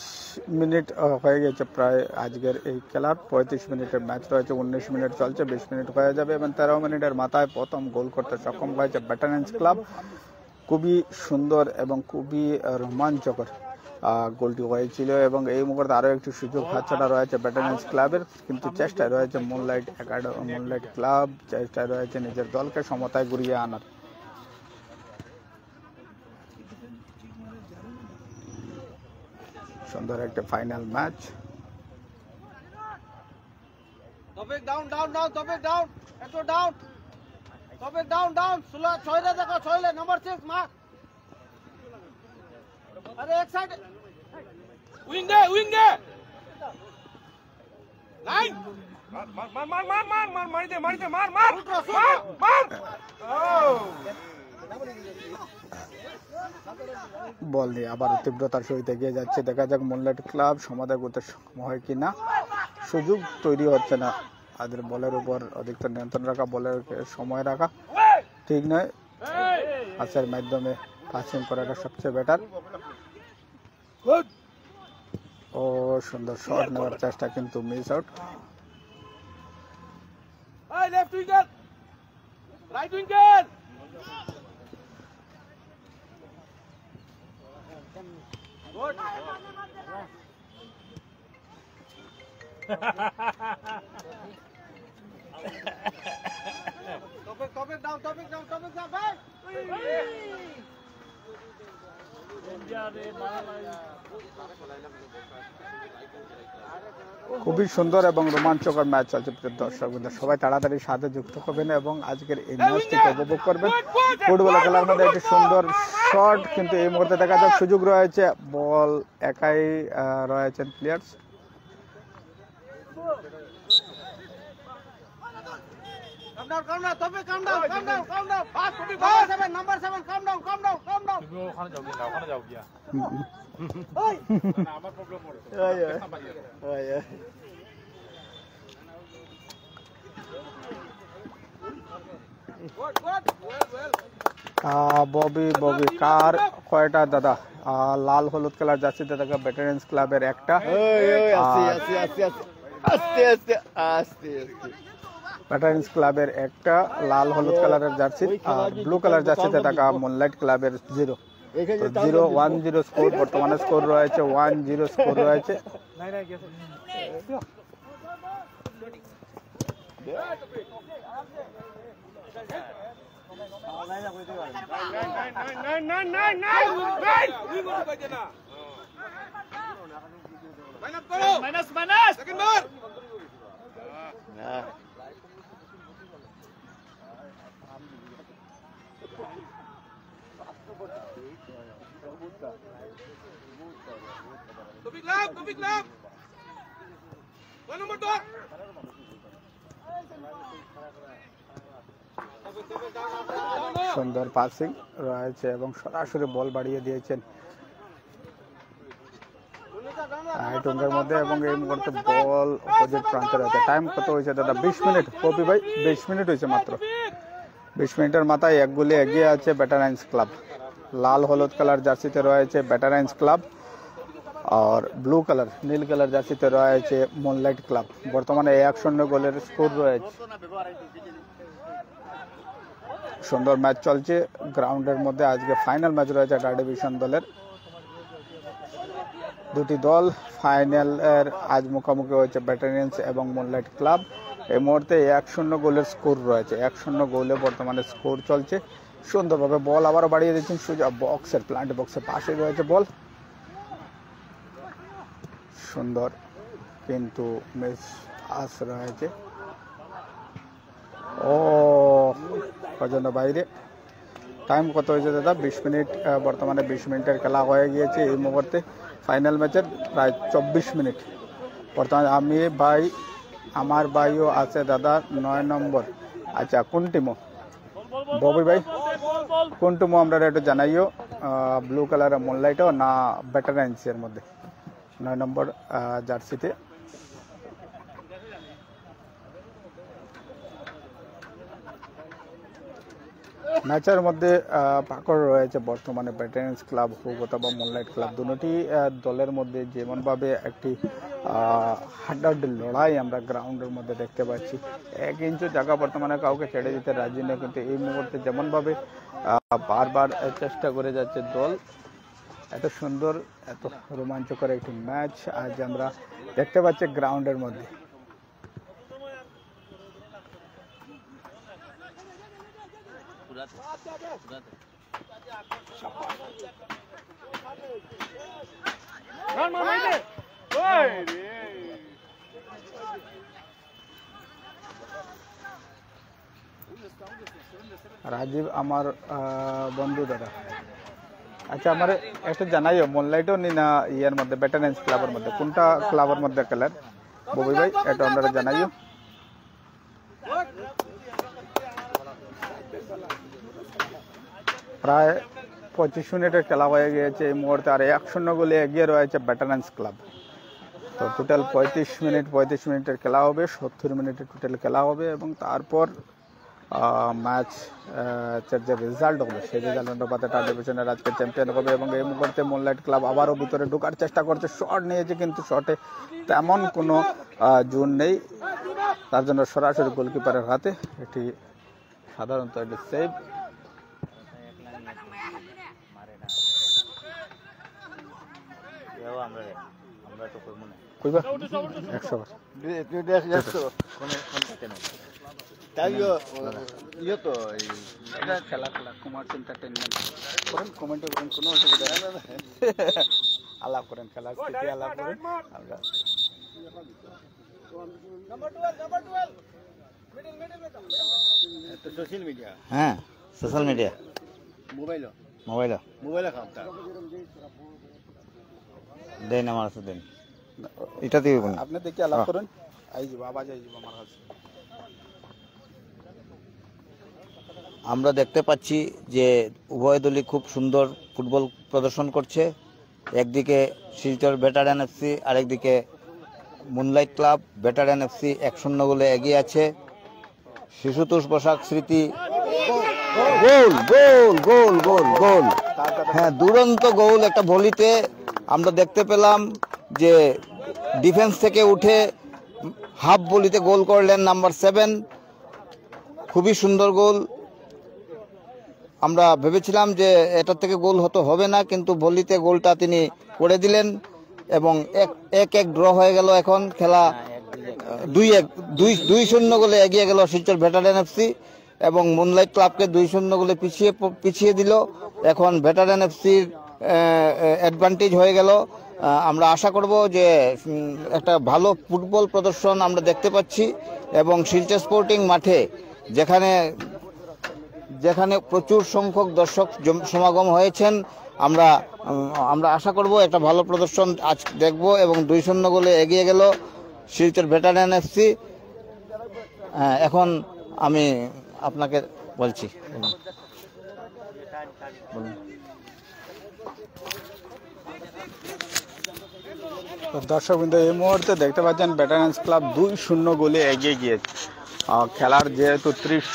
মিনিট হয়ে গেছে প্রায় আজকের এই খেলার। 35 মিনিটের ম্যাচ রয়েছে, 19 মিনিট চলছে, 20 মিনিট হয়ে যাবে এবং 13 মিনিটের মাথায় প্রথম গোল করতে সক্ষম হয়েছে ব্যাটারেন্স ক্লাব। খুবই সুন্দর এবং খুবই রোমাঞ্চকর গোলটি হয়েছিল এবং এই মুহূর্তে আরও একটি সুযোগ হাতছাড়া রয়েছে ব্যাটারেন্স ক্লাবের, কিন্তু চেষ্টায় রয়েছে মুনলাইট ক্লাব, চেষ্টায় রয়েছে নিজের দলকে সমতায় ঘুরিয়ে আনার। সুন্দর একটা final match. Topic down, down, down, topic down. Eto down. Topic down, down. Sula, Choyle देखो, Choyle, number 6, mark. अरे एक साइड. Wing दे. Line. मार. Oh. বল নিয়ে আবার তীব্রতার সহিত এগিয়ে যাচ্ছে, দেখা যাক মুনলাইট ক্লাব সমাধান করতে সক্ষম হয় কিনা। সুযোগ তৈরি হচ্ছে না, তাদের বলের উপর অধিকতর নিয়ন্ত্রণ রাখা, বলের সময় রাখা ঠিক নয়। পাসের মাধ্যমে পাসিং করাটা সবচেয়ে বেটার। ও সুন্দর শট নেওয়ার চেষ্টা, কিন্তু miss out. Left winger. Right winger. Good. Topic down, back. খুবই সুন্দর এবং রোমাঞ্চকর ম্যাচ চলছে। দর্শক সবাই তাড়াতাড়ি সাথে যুক্ত হবেন এবং আজকের এই ম্যাচটিকে উপভোগ করবেন। ফুটবল খেলার মধ্যে একটি সুন্দর শট, কিন্তু এই মুহূর্তে দেখা যাক সুযোগ রয়েছে, বল একাই রয়েছেন players. Calm down. Topic, calm down. Number 7, calm down. ওখানে যাও গিয়া আমার প্রবলেম পড়ছে। ববি কার কয়টা দাদা? লাল হলুদ কালার জার্সিতে দেখা ব্যাটারেন্স ক্লাবের একটা, ব্যাটারেন্স ক্লাবের একটা লাল হলুদ কালারের জার্সি, আর ব্লু কালার জার্সিতে থাকা মুনলাইট ক্লাবের 0। 0-1-0 স্কোর, বর্তমানে স্কোর রয়েছে 1-0 স্কোর রয়েছে। Minus. Second ball. Topic lab. 1 number 2. সুন্দর পাসিং রয়েছে এবং সরাসরি বল বাড়িয়ে দিয়েছেন রাইট উইঙ্গের মধ্যে এবং এই মুহূর্তে বল অপোজিট প্রান্তে রয়েছে। টাইম কত হয়েছে দাদা? 20 মিনিট। কপি ভাই 20 মিনিট হয়েছে মাত্র। 20 মিনিটের মাথায় এক গোলে এগিয়ে আছে ব্যাটারেন্স ক্লাব। লাল হলুদ কালার জার্সিতে রয়েছে ব্যাটারেন্স ক্লাব, আর ব্লু কালার নীল কালার জার্সিতে রয়েছে মুনলাইট ক্লাব। বর্তমানে 1-0 গোলের স্কোর রয়েছে। সুন্দর ম্যাচ চলছে গ্রাউন্ডের মধ্যে। আজকে ফাইনাল ম্যাচ রয়েছে থার্ড ডিভিশন দলের। দুটি দল ফাইনালের আজ মুখোমুখি হয়েছে ব্যাটারেন্স এবং মুনলাইট ক্লাব। এই মুহূর্তে 1-0 গোলের স্কোর রয়েছে। 1-0 গোলে বর্তমানে স্কোর চলছে। সুন্দরভাবে বল আবারও বাড়িয়ে দিচ্ছেন সুজা, বক্সের প্লান্ট বক্সের পাশে রয়েছে বল। সুন্দর, কিন্তু মিস আস রয়েছে। ও পর্যন্ত বাইরে। টাইম কত হয়েছে দাদা? 20 মিনিট। বর্তমানে 20 মিনিটের খেলা হয়ে গিয়েছে। এই মুহূর্তে ফাইনাল ম্যাচের প্রায় 24 মিনিট। বর্তমানে আমার ভাইও আছে দাদা 9 নম্বর। আচ্ছা, কোন টিমও? ববি ভাই কোন টিমও আমরা একটু জানাইও। ব্লু কালার মুনলাইটও না ব্যাটারেন্সের মধ্যে 9 নম্বর জার্সিতে। ম্যাচের মধ্যে পাকড় রয়েছে বর্তমানে ব্যাটারেন্স ক্লাব হোক অথবা মুনলাইট ক্লাব, দুটি দলের মধ্যে যেমনভাবে একটি হাড্ডাহাড্ডি লড়াই আমরা গ্রাউন্ডের মধ্যে দেখতে পাচ্ছি। 1 ইঞ্চি জায়গা বর্তমানে কাউকে ছেড়ে দিতে রাজি নয়, কিন্তু এই মুহূর্তে যেমনভাবে বারবার চেষ্টা করে যাচ্ছে দল, এত সুন্দর এত রোমাঞ্চকর একটি ম্যাচ আজ আমরা দেখতে পাচ্ছি গ্রাউন্ডের মধ্যে। রাজীব আমার বন্ধু দাদা, আচ্ছা আমার একটু জানাইও মুনলাইটও নি না ইয়ের মধ্যে ব্যাটারেন্স ক্লাবের মধ্যে কোনটা ক্লাবের মধ্যে খেলার ববি ভাই এটা আপনারা জানাইও। প্রায় 25 মিনিটের খেলা হয়ে গিয়েছে এই মুহূর্তে, আর 1-0 গোলে এগিয়ে রয়েছে ব্যাটারেন্স ক্লাব। তো টোটাল 35 মিনিটের খেলা হবে, 70 মিনিটের টোটাল খেলা হবে এবং তারপর ম্যাচ যে রেজাল্ট হবে সেই রেজাল্ট অনুপাতে টার ডিভিশনের আজকে চ্যাম্পিয়ন হবে। এবং এই মুহূর্তে মুনলাইট ক্লাব আবারও ভিতরে ঢোকার চেষ্টা করছে, শট নিয়েছে কিন্তু শটে তেমন কোনো জোর নেই, তার জন্য সরাসরি গোলকিপারের হাতে এটি সাধারণত একটি সেভ। কইবা 100 বার খেলা কুমার এন্টারটেইনমেন্ট করেন, কমেন্টে করেন, কোনো অসুবিধা নেই, আলাপ করেন, খেলার স্থিতি আলাপ করেন। আমরা সোশ্যাল মিডিয়া, হ্যাঁ সোশ্যাল মিডিয়া মোবাইল খাওয়া দেন আমার কাছে দেন, এটা দিয়ে আপনি দেখি আলাপ করেন, আই যাব আওয়াজ আই যাব আমার কাছে। আমরা দেখতে পাচ্ছি যে উভয় দলই খুব সুন্দর ফুটবল প্রদর্শন করছে। একদিকে শিলচর ভেটারান এফসি, আরেকদিকে মুনলাইট ক্লাব। ভেটারান এফসি 1-0 গোলে এগিয়ে আছে। শিশুতোষ বসাক স্মৃতি গোল গোল গোল গোল গোল, হ্যাঁ দুরন্ত গোল একটা ভলিতে আমরা দেখতে পেলাম যে ডিফেন্স থেকে উঠে হাফ ভলিতে গোল করলেন নাম্বার 7, খুবই সুন্দর গোল। আমরা ভেবেছিলাম যে এটার থেকে গোল হতে হবে না, কিন্তু ভলিতে গোলটা তিনি করে দিলেন এবং 1-1 ড্র হয়ে গেল। এখন খেলা 2-0 গোলে এগিয়ে গেল শিলচর ভেটারান এফসি এবং মুনলাইট ক্লাবকে 2-0 গোলে পিছিয়ে দিল। এখন ভেটারান এফসির অ্যাডভান্টেজ হয়ে গেল। আমরা আশা করব যে একটা ভালো ফুটবল প্রদর্শন আমরা দেখতে পাচ্ছি এবং শিলচর স্পোর্টিং মাঠে যেখানে প্রচুর সংখ্যক দর্শক সমাগম হয়েছেন, আমরা আশা করব একটা ভালো প্রদর্শন আজ দেখব এবং 2-0 গোলে এগিয়ে গেল শিলচর ভেটারান এফসি। এখন আমি আপনাকে বলছি, দর্শকবৃন্দ এই মুহূর্তে দেখতে পাচ্ছেন ব্যাটারেন্স ক্লাব 2-0 গোলে এগিয়ে গিয়েছে। খেলার যেহেতু 30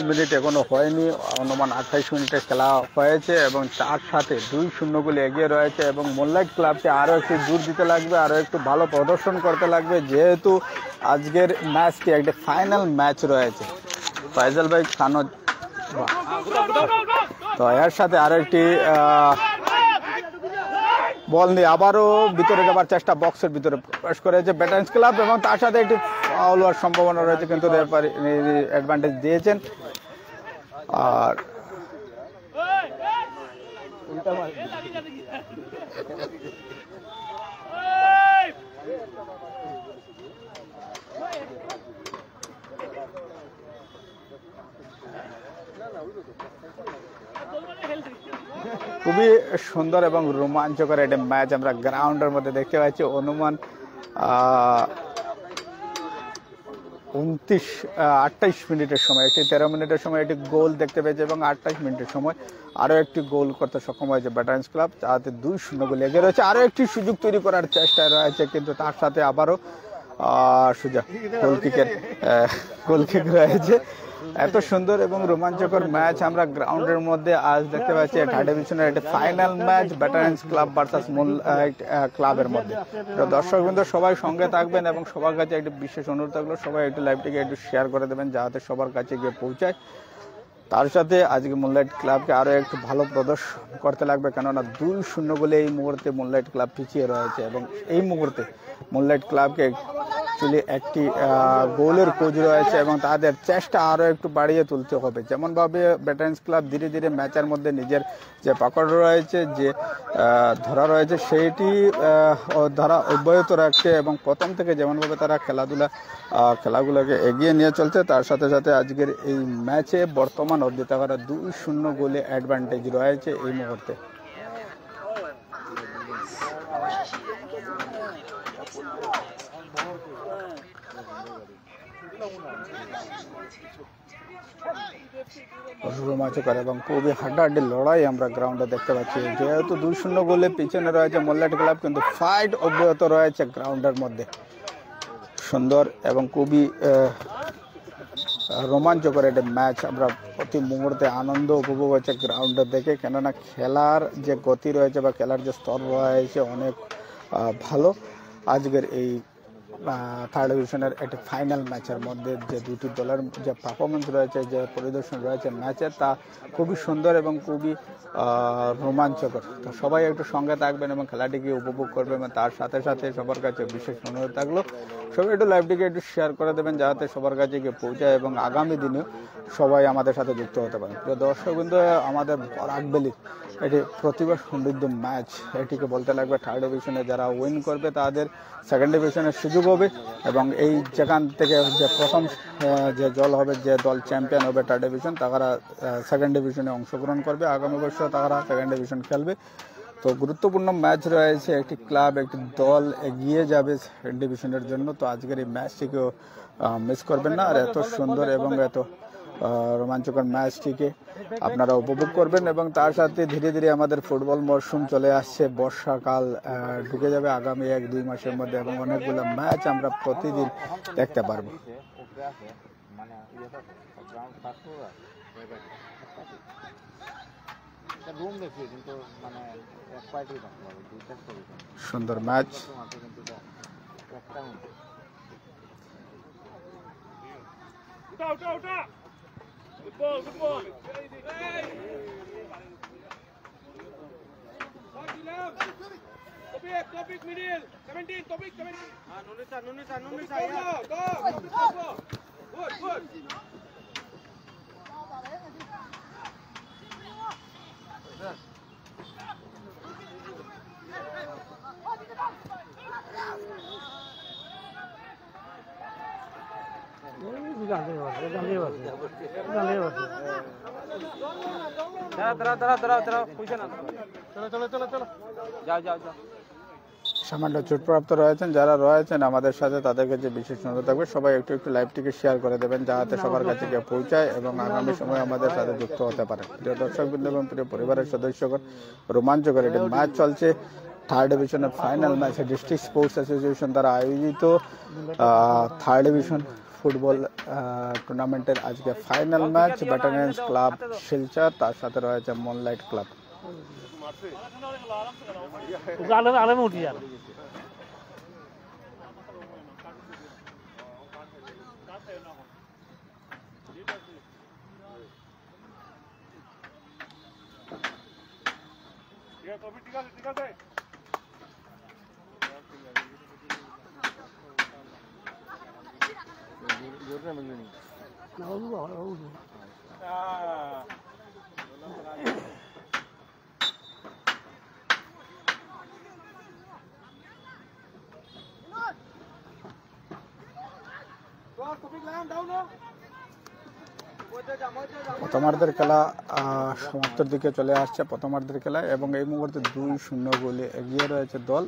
মিনিট এখনো হয়নি, অনুমান 28 মিনিটে খেলা হয়েছে এবং তার সাথে 2-0 গোলে এগিয়ে রয়েছে এবং মুনলাইট ক্লাবকে আরও একটু জোর দিতে লাগবে, আরও একটু ভালো প্রদর্শন করতে লাগবে, যেহেতু আজকের ম্যাচটি একটি ফাইনাল ম্যাচ রয়েছে। ফাইজাল ভাই খানো, তো এর সাথে আরও একটি বল নিয়ে আবারও ভিতরে যাবার চেষ্টা, বক্সের ভিতরে প্রবেশ করেছে ব্যাটারেন্স ক্লাব এবং তার সাথে একটি ফাউল হওয়ার সম্ভাবনা রয়েছে, কিন্তু রেফারি অ্যাডভান্টেজ দিয়েছেন। আর খুবই সুন্দর এবং রোমাঞ্চকর একটা ম্যাচ আমরা গ্রাউন্ডের মধ্যে দেখতে পাচ্ছি। অনুমান 28 মিনিটের সময়, একটি 13 মিনিটের সময় একটি গোল দেখতে পেয়েছে এবং 28 মিনিটের সময় আরও একটি গোল করতে সক্ষম হয়েছে ব্যাটারেন্স ক্লাব, যাতে 2-0 গোলে এগিয়ে রয়েছে। আরও একটি সুযোগ তৈরি করার চেষ্টায় রয়েছে, কিন্তু তার সাথে আবারও সুজা গোল কিক রয়েছে। এত সুন্দর এবং রোমাঞ্চকর ম্যাচ আমরা গ্রাউন্ডের মধ্যে আজ দেখতে পাচ্ছি থার্ড ডিভিশনের একটা final match veterans club versus Moonlight ক্লাবের মধ্যে। তো দর্শকবৃন্দ সবাই সঙ্গে থাকবেন এবং সবার কাছে একটি বিশেষ অনুরোধ থাকলো, সবাই একটু লাইভটিকে একটু শেয়ার করে দেবেন যাতে সবার কাছে গিয়ে পৌঁছায়। তার সাথে আজকে মুনলাইট ক্লাবকে আরও একটু ভালো প্রদর্শন করতে লাগবে, কেননা 2-0 বলে এই মুহূর্তে মুনলাইট ক্লাব পিছিয়ে রয়েছে এবং এই মুহূর্তে মুনলাইট ক্লাবকে অ্যাকচুয়ালি একটি গোলের কোচ রয়েছে এবং তাদের চেষ্টা আরও একটু বাড়িয়ে তুলতে হবে। যেমনভাবে ভেটারেন্স ক্লাব ধীরে ধীরে ম্যাচের মধ্যে নিজের যে পাকড় রয়েছে, যে ধরা রয়েছে, সেইটি ধরা অব্যাহত রাখছে এবং প্রথম থেকে যেমনভাবে তারা খেলাগুলোকে এগিয়ে নিয়ে চলছে, তার সাথে সাথে আজকের এই ম্যাচে বর্তমান অবধি তারা 2-0 গোলে অ্যাডভান্টেজ রয়েছে এই মুহূর্তে। রোমাঞ্চকর এবং খুবই হাড্ডাহাড্ডি লড়াই আমরা গ্রাউন্ডে দেখতে পাচ্ছি। যেহেতু 2-0 গোলে পিছনে রয়েছে মুনলাইট ক্লাব, কিন্তু ফাইট অব্যাহত রয়েছে গ্রাউন্ডের মধ্যে। সুন্দর এবং খুবই রোমাঞ্চকর একটা ম্যাচ আমরা প্রতি মুহূর্তে আনন্দ উপভোগ হচ্ছে গ্রাউন্ডে দেখে, কেননা খেলার যে গতি রয়েছে বা খেলার যে স্তর রয়েছে অনেক ভালো। আজকের এই থার্ড ডিভিশনের একটি ফাইনাল ম্যাচের মধ্যে যে দুটি দলের যে পারফরমেন্স রয়েছে, যে পরিদর্শন রয়েছে ম্যাচের, তা খুবই সুন্দর এবং খুবই রোমাঞ্চকর। তো সবাই একটু সঙ্গে থাকবেন এবং খেলাটিকে উপভোগ করবেন। তার সাথে সাথে সবার কাছে বিশেষ অনুরোধ থাকলো, সবাই একটু লাইভটিকে একটু শেয়ার করে দেবেন যাতে সবার কাছে গিয়ে পৌঁছায় এবং আগামী দিনেও সবাই আমাদের সাথে যুক্ত হতে পারেন। প্রিয় দর্শকবৃন্দ, আমাদের বরাকবেলি এটি প্রতিভা সমৃদ্ধ ম্যাচ। এটিকে বলতে লাগবে থার্ড ডিভিশনে যারা উইন করবে তাদের সেকেন্ড ডিভিশনের সুযোগ হবে এবং এই যেখান থেকে যে প্রথম যে দল হবে, যে দল চ্যাম্পিয়ন হবে থার্ড ডিভিশন, তারা সেকেন্ড ডিভিশনে অংশগ্রহণ করবে। আগামী বছর তারা সেকেন্ড ডিভিশন খেলবে। তো গুরুত্বপূর্ণ ম্যাচ রয়েছে, একটি ক্লাব একটি দল এগিয়ে যাবে সেকেন্ড ডিভিশনের জন্য। তো আজকের এই ম্যাচটিকেও মিস করবেন না, আর এত সুন্দর এবং এত রোমাঞ্চকর ম্যাচটিকে আপনারা উপভোগ করবেন। এবং তার সাথে ধীরে ধীরে আমাদের ফুটবল মরশুম চলে আসছে, বর্ষাকাল ঢুকে যাবে আগামী 1-2 মাসের মধ্যে এবং অনেকগুলো ম্যাচ আমরা প্রতিদিন দেখতে পারবো। সুন্দর match. Good ball, good ball. Topic, middle. 17, topic, 17. Nunisa, yeah. Go. Good. সামান্য চোটপ্রাপ্ত রয়েছেন যারা রয়েছেন আমাদের সাথে, তাদেরকে যে বিশেষ অনুরোধ থাকবে সবাই একটু লাইভটিকে শেয়ার করে দেবেন যাতে সবার কাছে গিয়ে পৌঁছায় এবং আগামী সময় আমাদের সাথে যুক্ত হতে পারে। প্রিয় দর্শকবৃন্দ এবং প্রিয় পরিবারের সদস্যগণ, রোমাঞ্চকর একটি ম্যাচ চলছে। থার্ড ডিভিশনের ফাইনাল ম্যাচে ডিস্ট্রিক্ট স্পোর্টস অ্যাসোসিয়েশন দ্বারা আয়োজিত থার্ড ডিভিশন ফুটবল টুর্নামেন্টের আজকে final match veterans club Silchar, তার সাথে রয়েছে মুনলাইট ক্লাব। ঠিক আছে। প্রথমার্ধের খেলা সমাপ্তির দিকে চলে আসছে প্রথমার্ধের খেলায় এবং এই মুহূর্তে 2-0 গোলে এগিয়ে রয়েছে দল।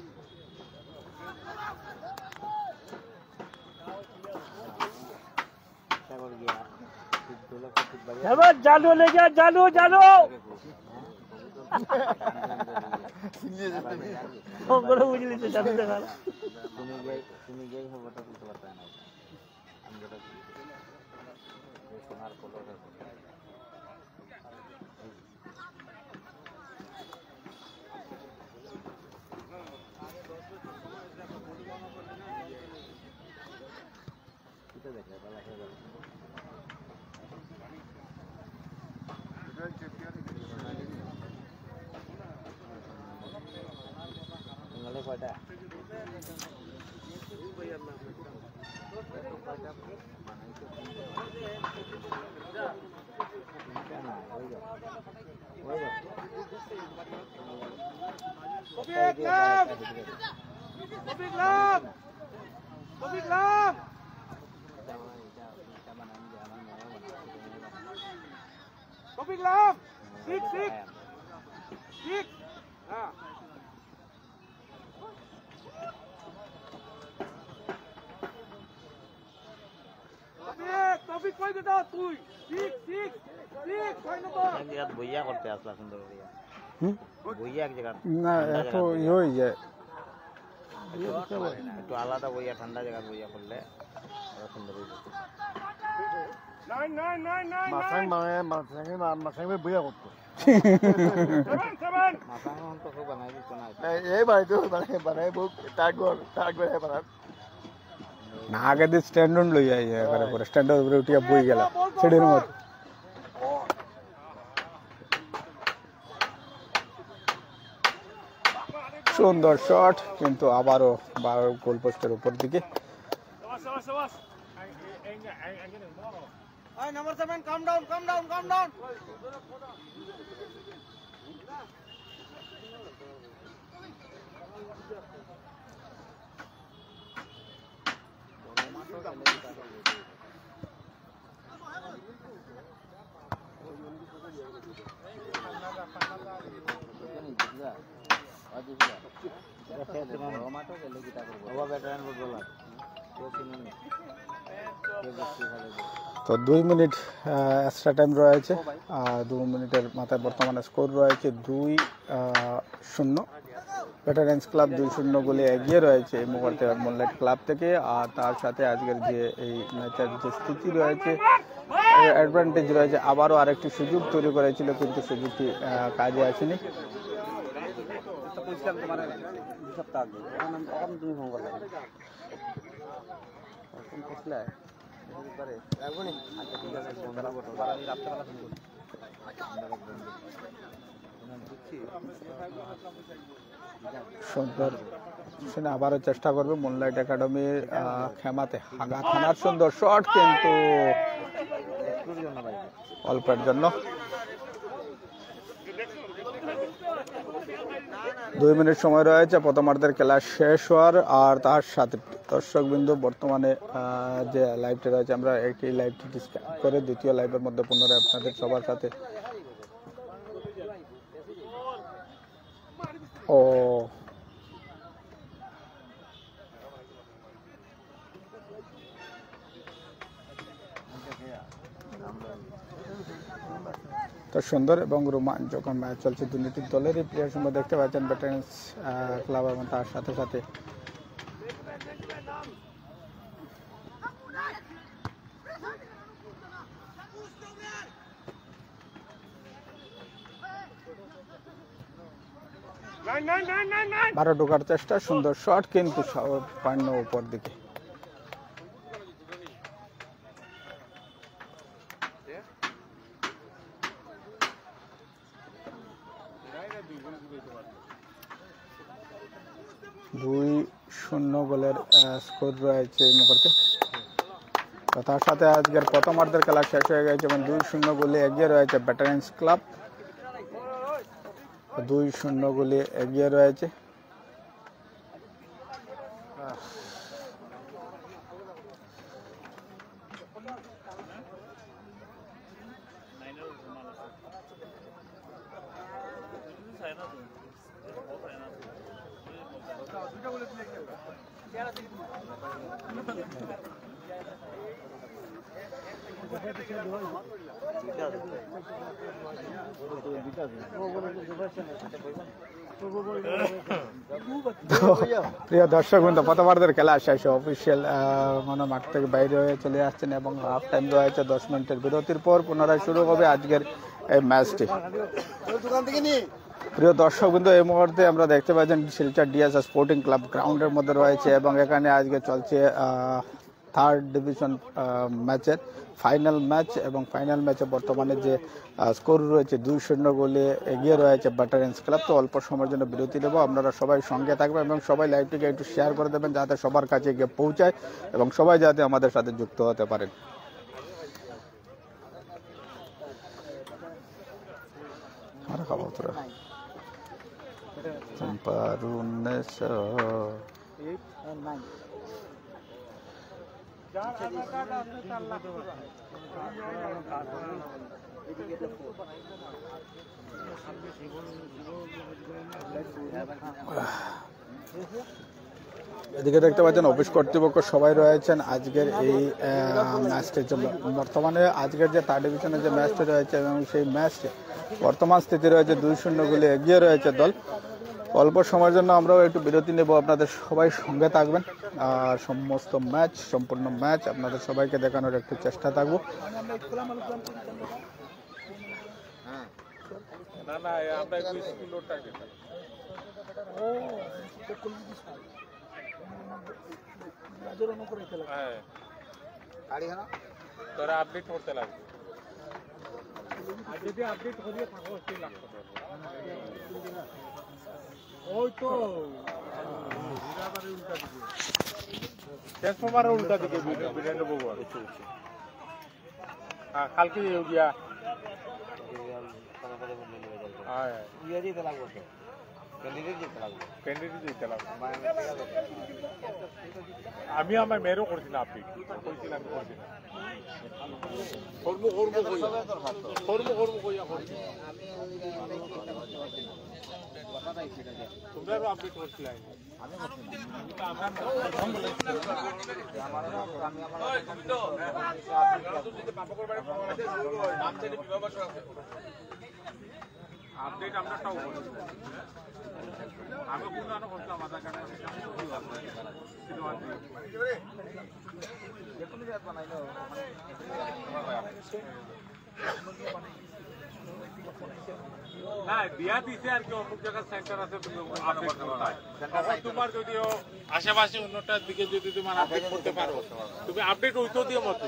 করে বুঝলি তো জানি দেখা তুমি যেই খবরটা তুলতে পারতে না আমি যেটা সোনার কলর কয়টা Topik Lam! Topik Lam! Topik Lam! Topik Lam! Sik, sik! Sik! Nah. Topik কই দিতা তুই? Sik, sik! Sik, কয় নম্বর? এক জায়গা বইয়া করতে আসলা সুন্দর করিয়া বইয়া এক জায়গা না এত ইয়ে হয়ে যায় একটু আলাদা বইয়া ঠান্ডা জায়গা বইয়া করলে আরো সুন্দর হইবে Nine, nine, nine, nine, মাসাং nine! মাসাং বইয়া করতো Seven, seven! মাথায় এখন তো খুব বানাই দিত না এই বাড়িতে বানাই বুক টাগর বানাই না আগে দিয়ে স্ট্যান্ড লই যাই এবারে পরে স্ট্যান্ডের উপরে উঠিয়া বই গেলাম সিঁড়ির মতো সুন্দর শট কিন্তু আবারও গোল পোস্টের উপর দিকে Awas, awas, awas! Hey, number 7, calm down, calm down, calm down. তো 2 মিনিট এক্সট্রা টাইম রয়েছে 2 মিনিটের মাথায় বর্তমানে স্কোর রয়েছে 2-0 ভেটারেন্স ক্লাব 2-0 গোলে এগিয়ে রয়েছে এই মুহূর্তে মুনলাইট ক্লাব থেকে আর তার সাথে আজকের যে এই ম্যাচের যে স্থিতি রয়েছে অ্যাডভান্টেজ রয়েছে আবারও আরেকটি সুযোগ তৈরি করেছিল কিন্তু সুযোগটি কাজে আসেনি বুঝলাম তোমার সপ্তাহ আগে এখন তুমি ফোন করলে ফোন করলে পারে রাখবনি আচ্ছা ঠিক আছে ফোন করা বটো আমি রাত্রেবেলা ফোন করি সুন্দর সেটা আবারও চেষ্টা করবে মুনলাইট একাডেমির খেমাতে হাগা খানার সুন্দর শট কিন্তু অল্পের জন্য 2 মিনিট সময় রয়েছে প্রথমার্ধের খেলা শেষ হওয়ার আর তার সাথে দর্শকবৃন্দ বর্তমানে যে লাইভটি রয়েছে আমরা এই লাইভটি ডিসকানেক্ট করে দ্বিতীয় লাইভের মধ্যে পুনরায় আপনাদের সবার সাথে ও তো সুন্দর এবং রোমাঞ্চকর ম্যাচ চলছে দুটি দলেরই প্লেয়ার সময় দেখতে পাচ্ছেন ভেটারেন্স ক্লাব এবং তার সাথে সাথে ভালো ঢোকার চেষ্টা সুন্দর শট কিন্তু পান্য উপর দিকে দুই 2-0 গোলের স্কোর রয়েছে এই মুহূর্তে তার সাথে আজকের প্রথমার্ধের খেলা শেষ হয়ে গেছে এবং 2-0 গোলে এগিয়ে রয়েছে ভেটারেন্স ক্লাব 2-0 গোলে এগিয়ে রয়েছে প্রিয় দর্শক বৃন্দ, প্রথমার্ধের খেলা শেষে অফিসিয়াল মানে মাঠ থেকে বাইরে হয়ে চলে আসছেন এবং হাফ টাইম রয়েছে 10 মিনিটের বিরতির পর পুনরায় শুরু হবে আজকের এই ম্যাচটি। প্রিয় দর্শক বিন্দু, এই মুহূর্তে আমরা দেখতে পাচ্ছেন শিলচর ডিএস স্পোর্টিং ক্লাব গ্রাউন্ডের মধ্যে রয়েছে এবং এখানে আজকে চলছে থার্ড ডিভিশন ম্যাচের ফাইনাল ম্যাচ এবং ফাইনাল ম্যাচে বর্তমানে যে স্কোর রয়েছে 2-0 গোলে এগিয়ে রয়েছে ব্যাটারেন্স ক্লাব। তো অল্প সময়ের জন্য বিরতি দেবো, আপনারা সবাই সঙ্গে থাকবেন এবং সবাই লাইভটিকে একটু শেয়ার করে দেবেন যাতে সবার কাছে গিয়ে পৌঁছায় এবং সবাই যাতে আমাদের সাথে যুক্ত হতে পারেন। এদিকে দেখতে পাচ্ছেন অফিস কর্তৃপক্ষ সবাই রয়েছেন আজকের এই ম্যাচটির জন্য। বর্তমানে আজকের যে থার্ড ডিভিশনের যে ম্যাচটি রয়েছে এবং সেই ম্যাচটি বর্তমান স্থিতি রয়েছে 2-0 গোলে এগিয়ে রয়েছে দল। অল্প সময়ের জন্য আমরাও একটু বিরতি নেব, আপনাদের সবাই সঙ্গে থাকবেন আর সমস্ত ম্যাচ সম্পূর্ণ ম্যাচ আপনাদের সবাইকে দেখানোর একটু চেষ্টা থাকবো। তোরা আপডেট করতে লাগবে, যদি আপডেট করিয়ে থাকো সেই লাগতো ওই তো ট্রান্সফরমার উল্টা দিকে বিরেন্দ্র বাবু হ্যাঁ কালকে গিয়া আমি আমার মেয়েরও করছিলাম আপডেট কইছিলাম তোমরা আপডেট করছিলাম আপডেট আমরা সব আমি পুরানো করলাম আধার কার্ড না দিয়া দিছে আর কি অমুক জায়গায় সেন্টার আছে তোমার যদিও আশেপাশে অন্যটার দিকে যদি তোমার আপডেট করতে পারো তুমি আপডেট হইতো দিও মতো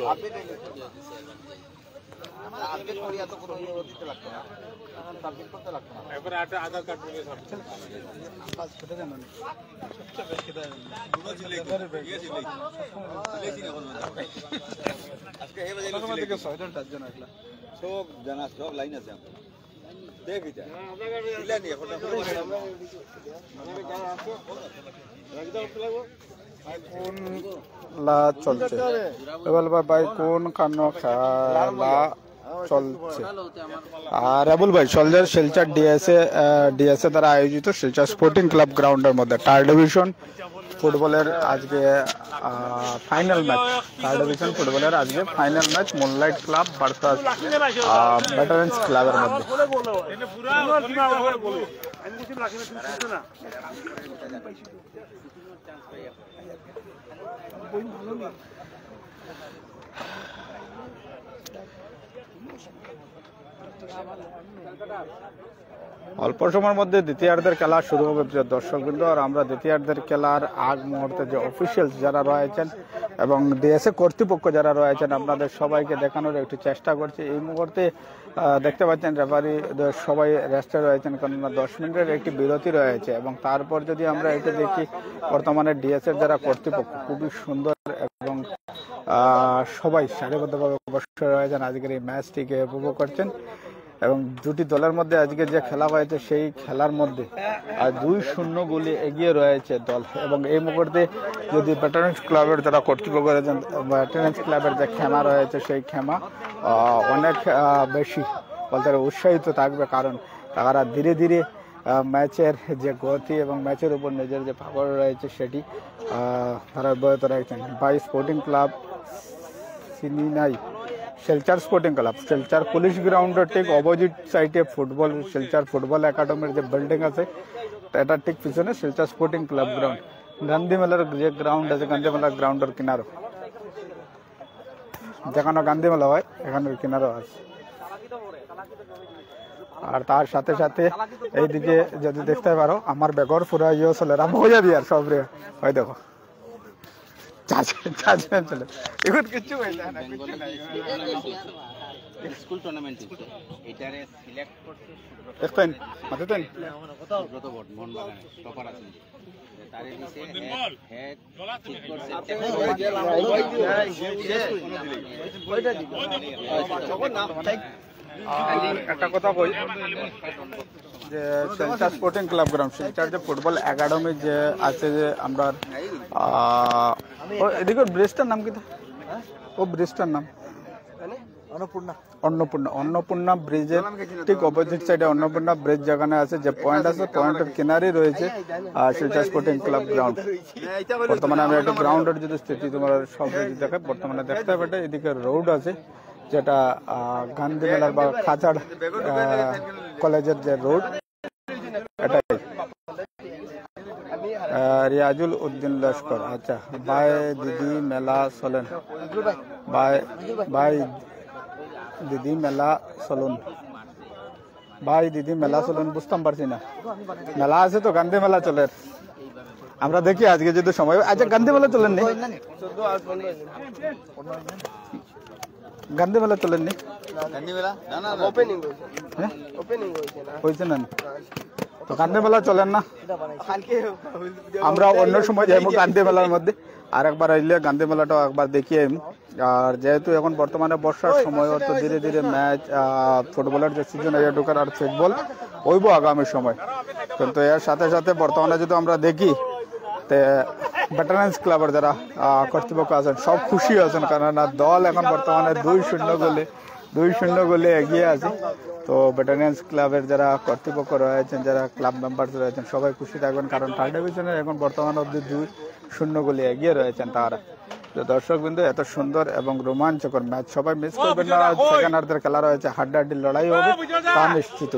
এবারে আধার কার্ড নিয়ে সব জানা সব লাইন আছে দেখি চলছে ভাই কোন কানো খেলা চলছে আর আবুল ভাই চলছে শিলচর ডিএসএ দ্বারা আয়োজিত শিলচর স্পোর্টিং ক্লাব গ্রাউন্ডের মধ্যে থার্ড ডিভিশন ফুটবলের আজকে ফাইনাল ম্যাচ। থার্ড ডিভিশন ফুটবলের আজকে final match moonlight club versus veterans ক্লাবের মধ্যে। অল্প সময়ের মধ্যে দ্বিতীয়ার্ধের খেলা শুরু হবে প্রিয় দর্শকবৃন্দ। আর আমরা দ্বিতীয়ার্ধের খেলার আগ মুহূর্তে যে অফিসিয়ালস যারা রয়েছেন এবং ডিএসএ কর্তৃপক্ষ যারা রয়েছেন আপনাদের সবাইকে দেখানোর একটু চেষ্টা করছি। এই মুহূর্তে দেখতে পাচ্ছেন রেফারি সবাই রেস্টে রয়েছেন, কারণ 10 মিনিটের একটি বিরতি রয়েছে এবং তারপর যদি আমরা একটু দেখি বর্তমানে ডিএসএ যারা কর্তৃপক্ষ খুবই সুন্দর এবং সবাই সারিবদ্ধভাবে বসে রয়েছেন আজকের এই ম্যাচটিকে উপভোগ করছেন এবং দুটি দলের মধ্যে আজকে যে খেলা হয়েছে সেই খেলার মধ্যে 2-0 গোলে এগিয়ে রয়েছে দল। এবং এই মুহূর্তে যদি ভেটারেন্স ক্লাবের যারা কর্তৃপক্ষ রয়েছেন, ভেটারেন্স ক্লাবের যে খেমা রয়েছে সেই খেমা অনেক বেশি বলতে উৎসাহিত থাকবে, কারণ তারা ধীরে ধীরে ম্যাচের যে গতি এবং ম্যাচের উপর নিজের যে পাওয়ার রয়েছে সেটি তারা অব্যাহত রাখছেন। বাই স্পোর্টিং ক্লাব সিনিনাই Silchar sporting club, Silchar police গ্রাউন্ডের ঠিক অপোজিট সাইডে ফুটবল, শিলচর ফুটবল একাডেমির যে বিল্ডিং আছে এটা ঠিক পিছনে Silchar sporting club ground. Gandhi মেলার যে গ্রাউন্ড আছে, গান্ধী মেলার গ্রাউন্ডের কিনারো, যেখানে গান্ধী মেলা হয় এখানের কিনারও আছে। আর তার সাথে সাথে এইদিকে যদি দেখতে পারো আমার বেগর পুরা ইয়ে চলে রাম হয়ে যাবি আর সব রে হয় দেখো চলে এখন কিছু স্কুল টুর্নামেন্ট এটারে সিলেক্ট করতে দেখতেন মাতেন সুব্রত মোহনবাগানে টপার আছে তারে দিছে হেড ঠিক করছে একটা কথা কই যে Silchar sporting club ground, Silchar যে ফুটবল একাডেমি যে আছে যে আমরা এদিকে ব্রিজটার নাম কি? ও ব্রিজটার নাম অন্নপূর্ণা ব্রিজের ঠিক অপোজিট সাইডে অন্নপূর্ণা ব্রিজ যেখানে আছে, যে পয়েন্ট আছে পয়েন্টের কিনারেই রয়েছে শিলচর স্পোর্টিং ক্লাব গ্রাউন্ড। বর্তমানে আমি একটু গ্রাউন্ডের যদি স্থিতি তোমার সব যদি দেখে বর্তমানে দেখতে পাবে এদিকে রোড আছে যেটা গান্ধী মেলার বা খাঁচাড় কলেজের যে রোড এটাই। রিয়াজুল উদ্দিন লস্কর, আচ্ছা বাই দিদি মেলা চলেন, বাই দিদি মেলা চলুন, ভাই দিদি মেলা চলুন বুঝতাম পারছি না, মেলা আছে তো গান্ধী মেলা চলে আমরা দেখি আজকে যদি সময়। আচ্ছা গান্ধী মেলা চলেননি? গান্ধী মেলা চলেননি? হয়েছে না তো গান্ধী মেলা চলেন না? আমরা অন্য সময় যাইব গান্ধী মেলার মধ্যে, আর একবার আইলে গান্ধী মেলাটাও একবার দেখিয়ে। আর যেহেতু এখন বর্তমানে বর্ষার সময় তো ধীরে ধীরে ম্যাচ ফুটবলের যে সিজন এর ঢোকার আর ফুটবল হইব আগামী সময়। কিন্তু এর সাথে সাথে বর্তমানে যদি আমরা দেখি তে ভেটারেন্স ক্লাবের যারা কর্তৃপক্ষ আছেন সব খুশি আছেন, কারণ দল এখন বর্তমানে 2-0 গোলে এগিয়ে আছে। তো ভেটারেন্স ক্লাবের যারা কর্তৃপক্ষ রয়েছেন, যারা ক্লাব মেম্বার রয়েছেন সবাই খুশি থাকবেন, কারণ থার্ড ডিভিশনে এখন বর্তমানে অবধি 2-0 গোলে এগিয়ে রয়েছেন তারা। তো দর্শক বিন্দু এত সুন্দর এবং রোমাঞ্চকর ম্যাচ সবাই মিস করবেন না। সেকেন্ড হাফের খেলা রয়েছে, হাড্ডাহাড্ডি লড়াই হবে তা নিশ্চিত।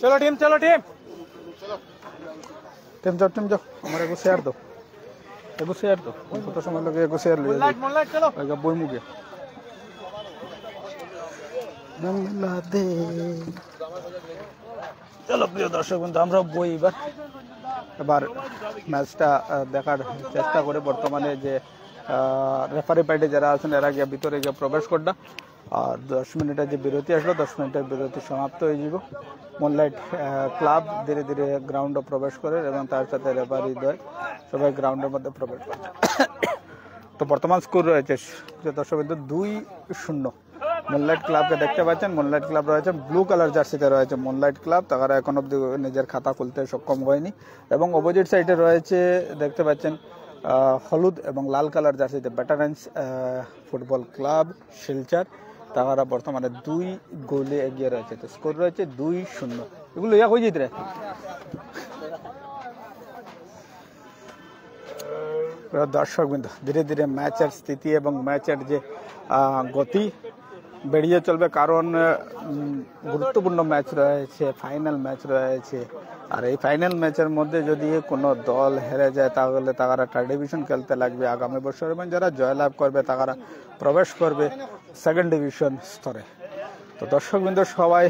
চলো টিম টিম যাও আমার এগো শেয়ার দো কত সময় লাগে এগো শেয়ার লিয়ে বই মুখে চলো প্রিয় দর্শক বন্ধু আমরা বই এবার ম্যাচটা দেখার চেষ্টা করে। বর্তমানে যে রেফারি পার্টি যারা আছেন এরা গিয়ে ভিতরে গিয়ে প্রবেশ করটা, আর 10 মিনিটের যে বিরতি আসলো 10 মিনিটের বিরতি সমাপ্ত হয়ে যাব। মুনলাইট ক্লাব ধীরে ধীরে গ্রাউন্ডে প্রবেশ করে এবং তার সাথে রেফারি দয় সবাই গ্রাউন্ডের মধ্যে প্রবেশ করে। তো বর্তমান স্কোর রয়েছে দর্শক বিন্দু 2-0। মুনলাইট ক্লাবকে দেখতে পাচ্ছেন, মুনলাইট ক্লাব রয়েছে ব্লু কালার জার্সিতে রয়েছে মুনলাইট ক্লাব, তারা এখন অব্দি নিজের খাতা খুলতে সক্ষম হয়নি। এবং অপোজিট সাইডে রয়েছে দেখতে পাচ্ছেন হলুদ এবং লাল কালার জার্সিতে ভেটারেন্স ফুটবল ক্লাব শিলচর, তারা বর্তমানে 2 গোলে এগিয়ে রয়েছে। তো স্কোর রয়েছে 2-0। এগুলো ইয়া হয়ে যেতে দর্শক বিন্দু ধীরে ধীরে ম্যাচের স্থিতি এবং ম্যাচের যে গতি বেরিয়ে চলবে, কারণ গুরুত্বপূর্ণ ম্যাচ রয়েছে, ফাইনাল ম্যাচ রয়েছে। আর এই ফাইনাল ম্যাচের মধ্যে যদি কোনো দল হেরে যায় তাহলে তারা থার্ড ডিভিশন খেলতে লাগবে আগামী বছর, এবং যারা জয়লাভ করবে তারা প্রবেশ করবে সেকেন্ড ডিভিশন স্তরে। তো দর্শকবৃন্দ সবাই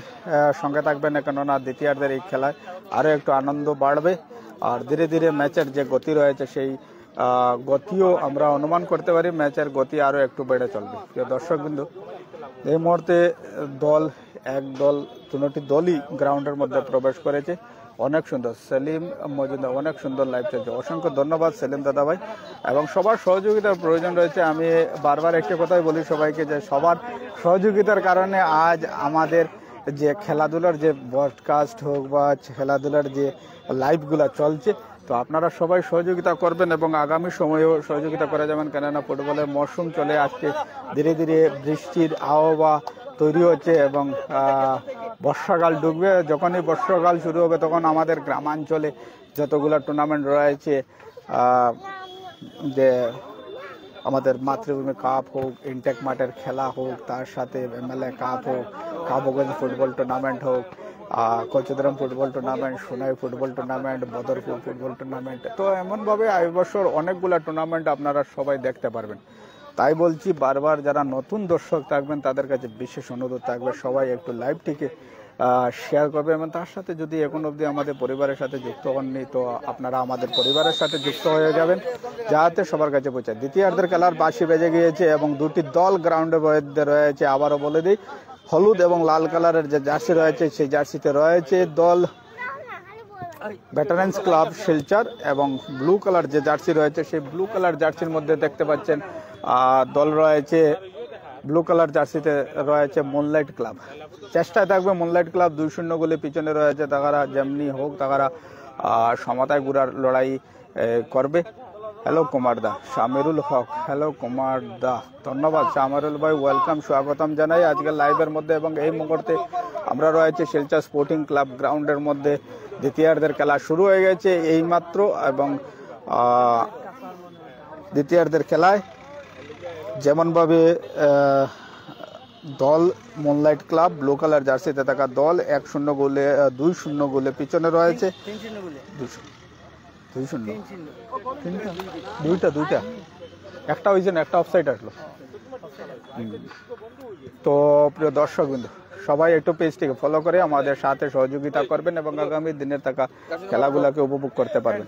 সঙ্গে থাকবেন, কেননা দ্বিতীয়ার্ধের এই খেলায় আরও একটু আনন্দ বাড়বে। আর ধীরে ধীরে ম্যাচের যে গতি রয়েছে সেই গতিও আমরা অনুমান করতে পারি, ম্যাচের গতি আরও একটু বেড়ে চলবে। প্রিয় দর্শকবৃন্দ এই মুহূর্তে দুটি দলই গ্রাউন্ডের মধ্যে প্রবেশ করেছে। অনেক সুন্দর সেলিম মজুমদার, অনেক সুন্দর লাইভ চলছে। অসংখ্য ধন্যবাদ সেলিম দাদা ভাই, এবং সবার সহযোগিতার প্রয়োজন রয়েছে। আমি বারবার একটি কথাই বলি সবাইকে যে সবার সহযোগিতার কারণে আজ আমাদের যে খেলাধুলার যে ব্রডকাস্ট হোক বা খেলাধুলার যে লাইভগুলো চলছে তো আপনারা সবাই সহযোগিতা করবেন এবং আগামী সময়েও সহযোগিতা করে যাবেন, কেননা ফুটবলের মরশুম চলে আসছে, ধীরে ধীরে বৃষ্টির আবহাওয়া তৈরি হচ্ছে এবং বর্ষাকাল ঢুকবে। যখনই বর্ষাকাল শুরু হবে তখন আমাদের গ্রামাঞ্চলে যতগুলো টুর্নামেন্ট রয়েছে, যে আমাদের মাতৃভূমি কাপ হোক, ইনটেক মাঠের খেলা হোক, তার সাথে এমএলএ কাপ হোক, কাবুগঞ্জ ফুটবল টুর্নামেন্ট হোক, Kachudram football tournament, Sonai football tournament, Badarpur football tournament, তো এমনভাবে এই বছর অনেকগুলো টুর্নামেন্ট আপনারা সবাই দেখতে পারবেন। তাই বলছি, বারবার যারা নতুন দর্শক থাকবেন তাদের কাছে বিশেষ অনুরোধ থাকবে, সবাই একটু লাইভটিকে শেয়ার করবে এবং তার সাথে যদি এখন অবধি আমাদের পরিবারের সাথে যুক্ত হননি তো আপনারা আমাদের পরিবারের সাথে যুক্ত হয়ে যাবেন, যাতে সবার কাছে পৌঁছায়। দ্বিতীয়ার্ধের খেলার বাঁশি বেজে গিয়েছে এবং দুটি দল গ্রাউন্ডে রয়েছে। আবারও বলে দিই, হলুদ এবং লাল কালারের যে জার্সি রয়েছে সেই জার্সিতে রয়েছে দল ভেটারেন্স ক্লাব শিলচর, এবং ব্লু কালার যে জার্সি রয়েছে সেই ব্লু কালার জার্সির মধ্যে দেখতে পাচ্ছেন দল রয়েছে, ব্লু কালার জার্সিতে রয়েছে মুনলাইট ক্লাব। চেষ্টায় থাকবে মুনলাইট ক্লাব 2-0 গোলে পিছনে রয়েছে, তারা যেমনি হোক তারা সমতায় গুড়ার লড়াই করবে। হ্যালো কুমার দা, শামিরুল হক, হ্যালো কুমার দা, ধন্যবাদ শামিরুল ভাই, ওয়েলকাম, স্বাগতম জানাই আজকের লাইভের মধ্যে। এবং এই মুহূর্তে আমরা রয়েছে শিলচর স্পোর্টিং ক্লাব গ্রাউন্ডের মধ্যে। দ্বিতীয়ার্ধের খেলা শুরু হয়ে গেছে এইমাত্র এবং দ্বিতীয়ার্ধের খেলায় যেমনভাবে দল মুনলাইট ক্লাব ব্লু কালার জার্সিতে থাকা দল 1-0 গোলে 2-0 গোলে পিছনে রয়েছে। 2-0 দুইটা একটা হয়েছে না, একটা অফসাইড আসলো। তো প্রিয় দর্শক বিন্দু, সবাই একটু পেজটিকে ফলো করে আমাদের সাথে সহযোগিতা করবেন এবং আগামী দিনের থাকা খেলাগুলোকে উপভোগ করতে পারবেন।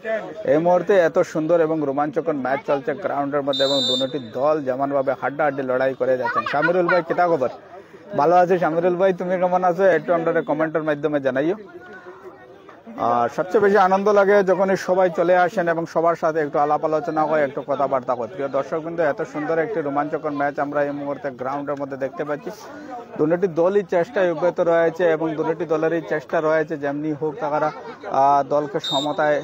এই মুহূর্তে এত সুন্দর এবং রোমাঞ্চকর ম্যাচ চলছে গ্রাউন্ডের মধ্যে এবং দুটি দল যেমনভাবে হাড্ডাহাড্ডি লড়াই করে যাচ্ছেন। শামিরুল ভাই, কিতা খবর? ভালো আছে শামিরুল ভাই, তুমি কেমন আছো? একটু আমরা কমেন্টের মাধ্যমে জানাইও। আর সবচেয়ে বেশি আনন্দ লাগে যখনই সবাই চলে আসেন এবং সবার সাথে একটু আলাপ আলোচনা হয়, একটু কথাবার্তা হয়। প্রিয় দর্শক কিন্তু এত সুন্দর একটি রোমাঞ্চকর ম্যাচ আমরা এই মুহূর্তে গ্রাউন্ডের মধ্যে দেখতে পাচ্ছি। দুটি দলই চেষ্টায় অব্যাহত রয়েছে এবং দুটি দলেরই চেষ্টা রয়েছে যেমনি হোক তারা দলকে সমতায়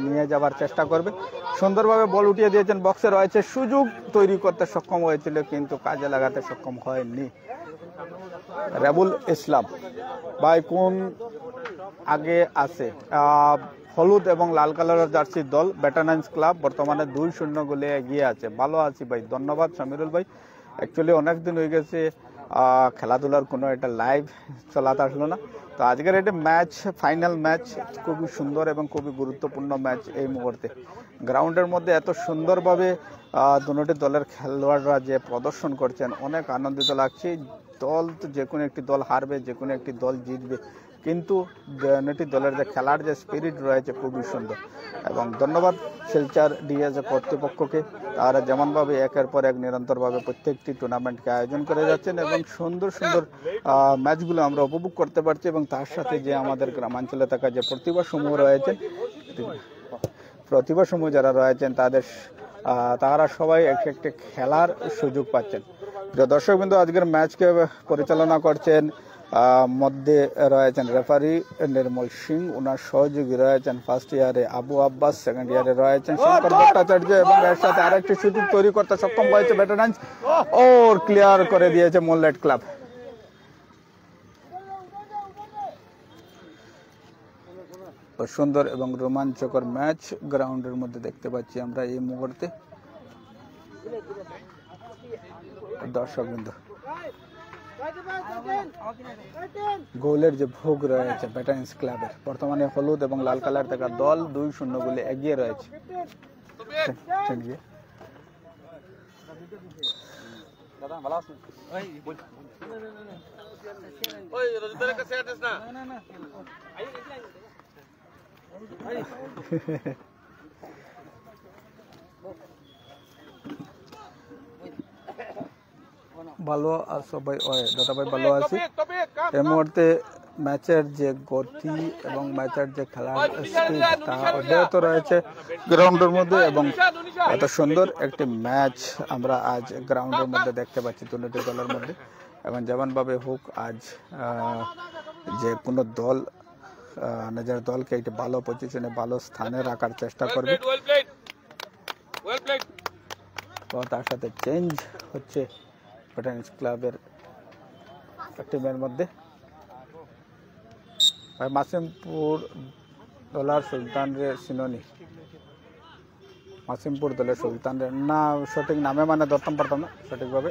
নিয়ে যাবার চেষ্টা করবে। সুন্দরভাবে বল উঠিয়ে দিয়েছেন, বক্সে রয়েছে, সুযোগ তৈরি করতে সক্ষম হয়েছিল কিন্তু কাজে লাগাতে সক্ষম হয়নি। রেবুল ইসলাম ভাই কোন আগে আছে? হলুদ এবং লাল কালারের জার্সির দল ভেটারেন্স ক্লাব বর্তমানে 2-0 গোলে এগিয়ে আছে। ভালো আছি ভাই, ধন্যবাদ শামিরুল ভাই। অ্যাকচুয়ালি অনেকদিন হয়ে গেছে খেলাধুলার কোনো একটা লাইভ চলাতে আসলো না, তো আজকের এটা ম্যাচ, ফাইনাল ম্যাচ, খুবই সুন্দর এবং খুবই গুরুত্বপূর্ণ ম্যাচ। এই মুহূর্তে গ্রাউন্ডের মধ্যে এত সুন্দরভাবে দুটি দলের খেলোয়াড়রা যে প্রদর্শন করছেন, অনেক আনন্দিত লাগছে। দল তো যে কোনো একটি দল হারবে, যে কোনো একটি দল জিতবে, কিন্তু দুটি দলের যে খেলার যে স্পিরিট রয়েছে খুবই সুন্দর। এবং ধন্যবাদ শিলচর ডিএস কর্তৃপক্ষকে, তারা যেমনভাবে একের পর এক নিরন্তরভাবে প্রত্যেকটি টুর্নামেন্টকে আয়োজন করে যাচ্ছেন এবং সুন্দর সুন্দর ম্যাচগুলো আমরা উপভোগ করতে পারছি। এবং তার সাথে যে আমাদের গ্রামাঞ্চলে থাকা যে প্রতিভাসমূহ রয়েছেন, প্রতিভাসমূহ যারা রয়েছেন তারা সবাই একটি খেলার সুযোগ পাচ্ছেন। প্রিয় দর্শক বিন্দু, আজকের ম্যাচকে পরিচালনা করছেন মধ্যে রয়েছেন রেফারি নির্মল সিং, ওনার সহযোগী রয়েছেন ফার্স্ট ইয়ারে আবু আব্বাস, সেকেন্ড ইয়ারে রয়েছেন শঙ্কর ভট্টাচার্য এবং এর সাথে আরেকটি সুযোগ তৈরি করতে সক্ষম হয়েছে ভেটারেন্স, ওর ক্লিয়ার করে দিয়েছে মুনলাইট ক্লাব। সুন্দর এবং রোমাঞ্চকর ম্যাচ গ্রাউন্ডের মধ্যে দেখতে পাচ্ছি আমরা এই মুহূর্তে। দর্শক বিন্দু, গোলের যে ভোগ রয়েছে ভেটারেন্স ক্লাবের, বর্তমানে হলুদ এবং লাল কালার থাকা দল 2-0 গোলে এগিয়ে রয়েছে। ভালো আছো ভাই? দাদা ভাই ভালো আছি। এই মুহূর্তে ম্যাচের যে গতি এবং ম্যাচের যে খেলার স্পিড তা অব্যাহত রয়েছে গ্রাউন্ডের মধ্যে এবং এত সুন্দর একটি ম্যাচ আমরা আজ গ্রাউন্ডের মধ্যে দেখতে পাচ্ছি দুটি দলের মধ্যে। এবং যেমনভাবে হোক আজ যে কোনো দল নিজের দলকে একটি ভালো পজিশনে ভালো স্থানে রাখার চেষ্টা করবে। তো তার সাথে চেঞ্জ হচ্ছে ব্যাটালিয়ন ক্লাবের টিমের মধ্যে। মাসিমপুর দলার সুলতান রে সিনোনি, মাসিমপুর দলের সুলতান রে না, সঠিক নামে মানে ধরতাম পারতাম না সঠিকভাবে।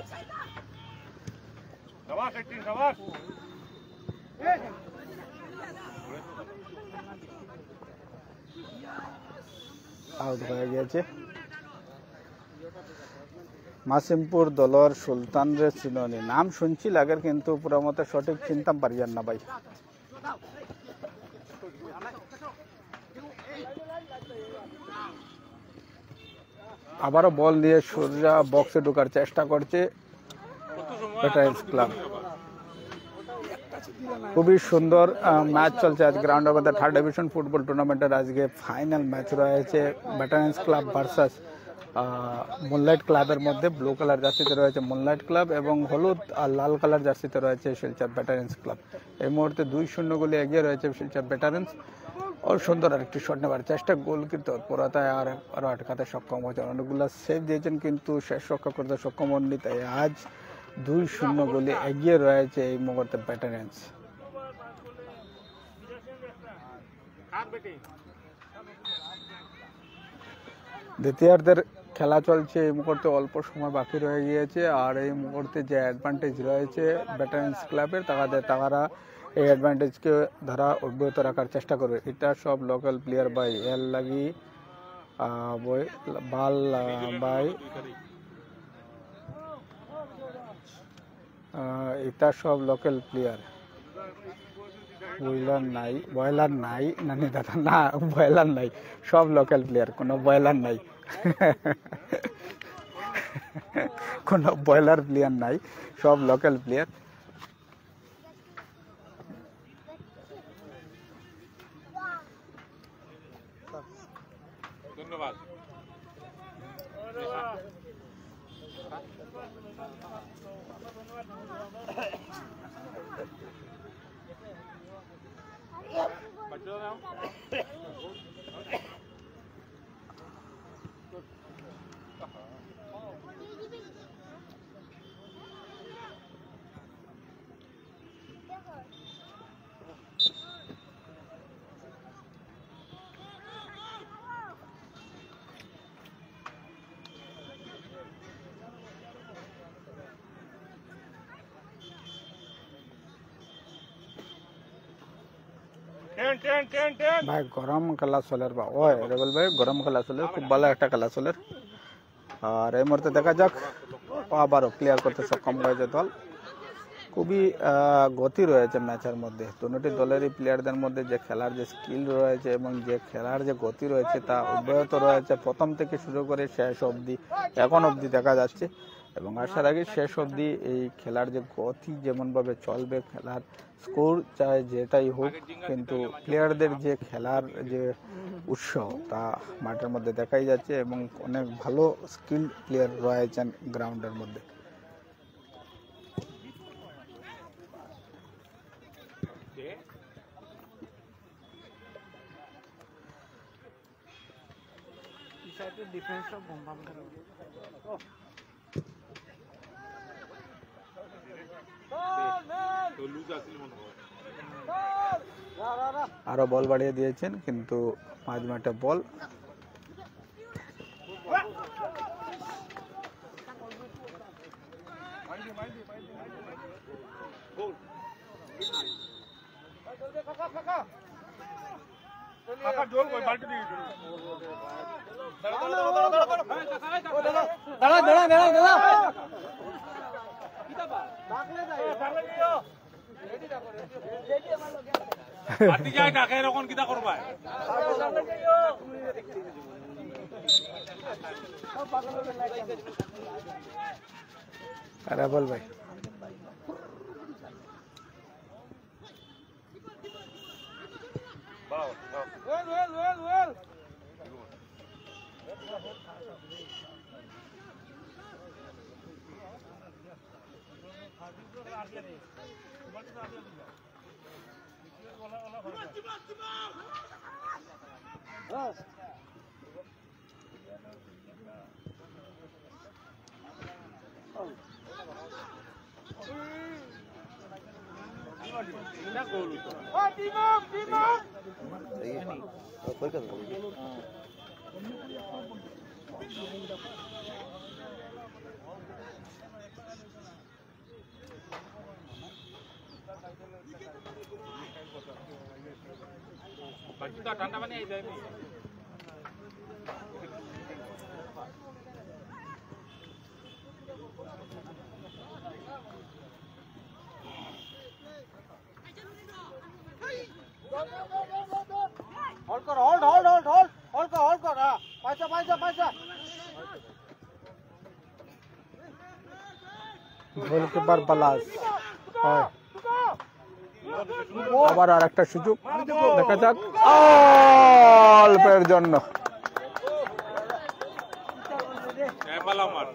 আউট হয়ে গিয়েছে। মাসিমপুর দলের সুলতান রে সিনোনি নাম শুনছি লাগের, কিন্তু পুরো মতো সঠিক চিনতাম পারিয়ান না ভাই। আবারও বল নিয়ে সোজা বক্সে ঢোকার চেষ্টা করছে ব্যাটালিয়ন ক্লাব। খুবই সুন্দর ম্যাচ চলছে আজ গ্রাউন্ডের মধ্যে। থার্ড ডিভিশন ফুটবল টুর্নামেন্টের আজকে ফাইনাল ম্যাচ রয়েছে ব্যাটালিয়ন ক্লাব ভার্সাস মুনলাইট ক্লাবের মধ্যে। ব্লু কালার জার্সিতে রয়েছে মুনলাইট ক্লাব এবং হলুদ আর লাল কালার জার্সিতে রয়েছে শিলচর ব্যাটালিয়ন ক্লাব। এই মুহূর্তে 2-0 গোলে এগিয়ে রয়েছে শিলচর ব্যাটালিয়ন। ও সুন্দর আরেকটি শট নেবার চেষ্টা, গোলকির তৎপরতায় আরো আটকাতে সক্ষম হয়েছেন। অনেকগুলো সেভ দিয়েছেন কিন্তু শেষ রক্ষা করতে সক্ষম হননি। তাই আজ 2-0 গোলে এগিয়ে রয়েছে এই মুহূর্তে ব্যাটালিয়ন। দ্বিতীয়ার্ধের খেলা চলছে, এই মুহূর্তে অল্প সময় বাকি রয়ে গিয়েছে। আর এই মুহূর্তে যে অ্যাডভান্টেজ রয়েছে ব্যাটালিয়ন ক্লাবের, তারা এই অ্যাডভান্টেজকে ধারা অব্যাহত রাখার চেষ্টা করবে। এটা সব লোকাল প্লেয়ার বাই এল লাগি বাল বাই এটা সব লোকাল প্লেয়ার। বয়লার নাই নানি দাদা, না বয়লার নাই, সব লোকাল প্লেয়ার, কোনো বয়লার নাই কোনো বয়লার প্লেয়ার নাই, সব লোকাল প্লেয়ার। ধন্যবাদ। ভাই গরম খেলা চলের বা ওই রেবল ভাই, গরম খেলা চলের, খুব ভালো একটা খেলা চলের। আর এই মুহূর্তে দেখা যাক, আবারও ক্লিয়ার করতে সক্ষম হয়েছে দল। খুবই গতি রয়েছে ম্যাচের মধ্যে। দুটি দলেরই প্লেয়ারদের মধ্যে যে খেলার যে স্কিল রয়েছে এবং যে খেলার যে গতি রয়েছে তা অব্যাহত রয়েছে প্রথম থেকে শুরু করে শেষ অবধি, এখন অবধি দেখা যাচ্ছে। এবং আসার আগে শেষ অবধি এই খেলার যে গতি যেমনভাবে চলবে, খেলার স্কোর চাই যেটাই হোক, কিন্তু প্লেয়ারদের যে খেলার যে উৎসাহ তা মাঠের মধ্যে দেখাই যাচ্ছে এবং অনেক ভালো স্কিল প্লেয়ার রয়েছেন গ্রাউন্ডের মধ্যে। আরো বল বাড়িয়ে দিয়েছেন কিন্তু মাঝ মাঠে বল। বল ভাই ঠান্ডা পানি এই দেয়নি होल्ड कर hold hold hold hold hold कर हां पैसा पैसा पैसा গোলকিপার বালাস হয় আবার আরেকটা সুযোগ দেখা যাক অল্পের জন্য এবালা মার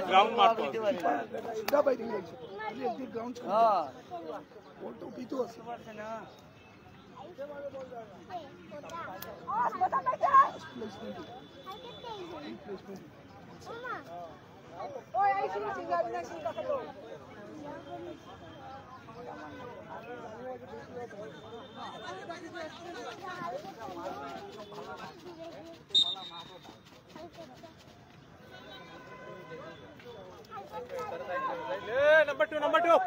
গ্রাউন্ড মার number 2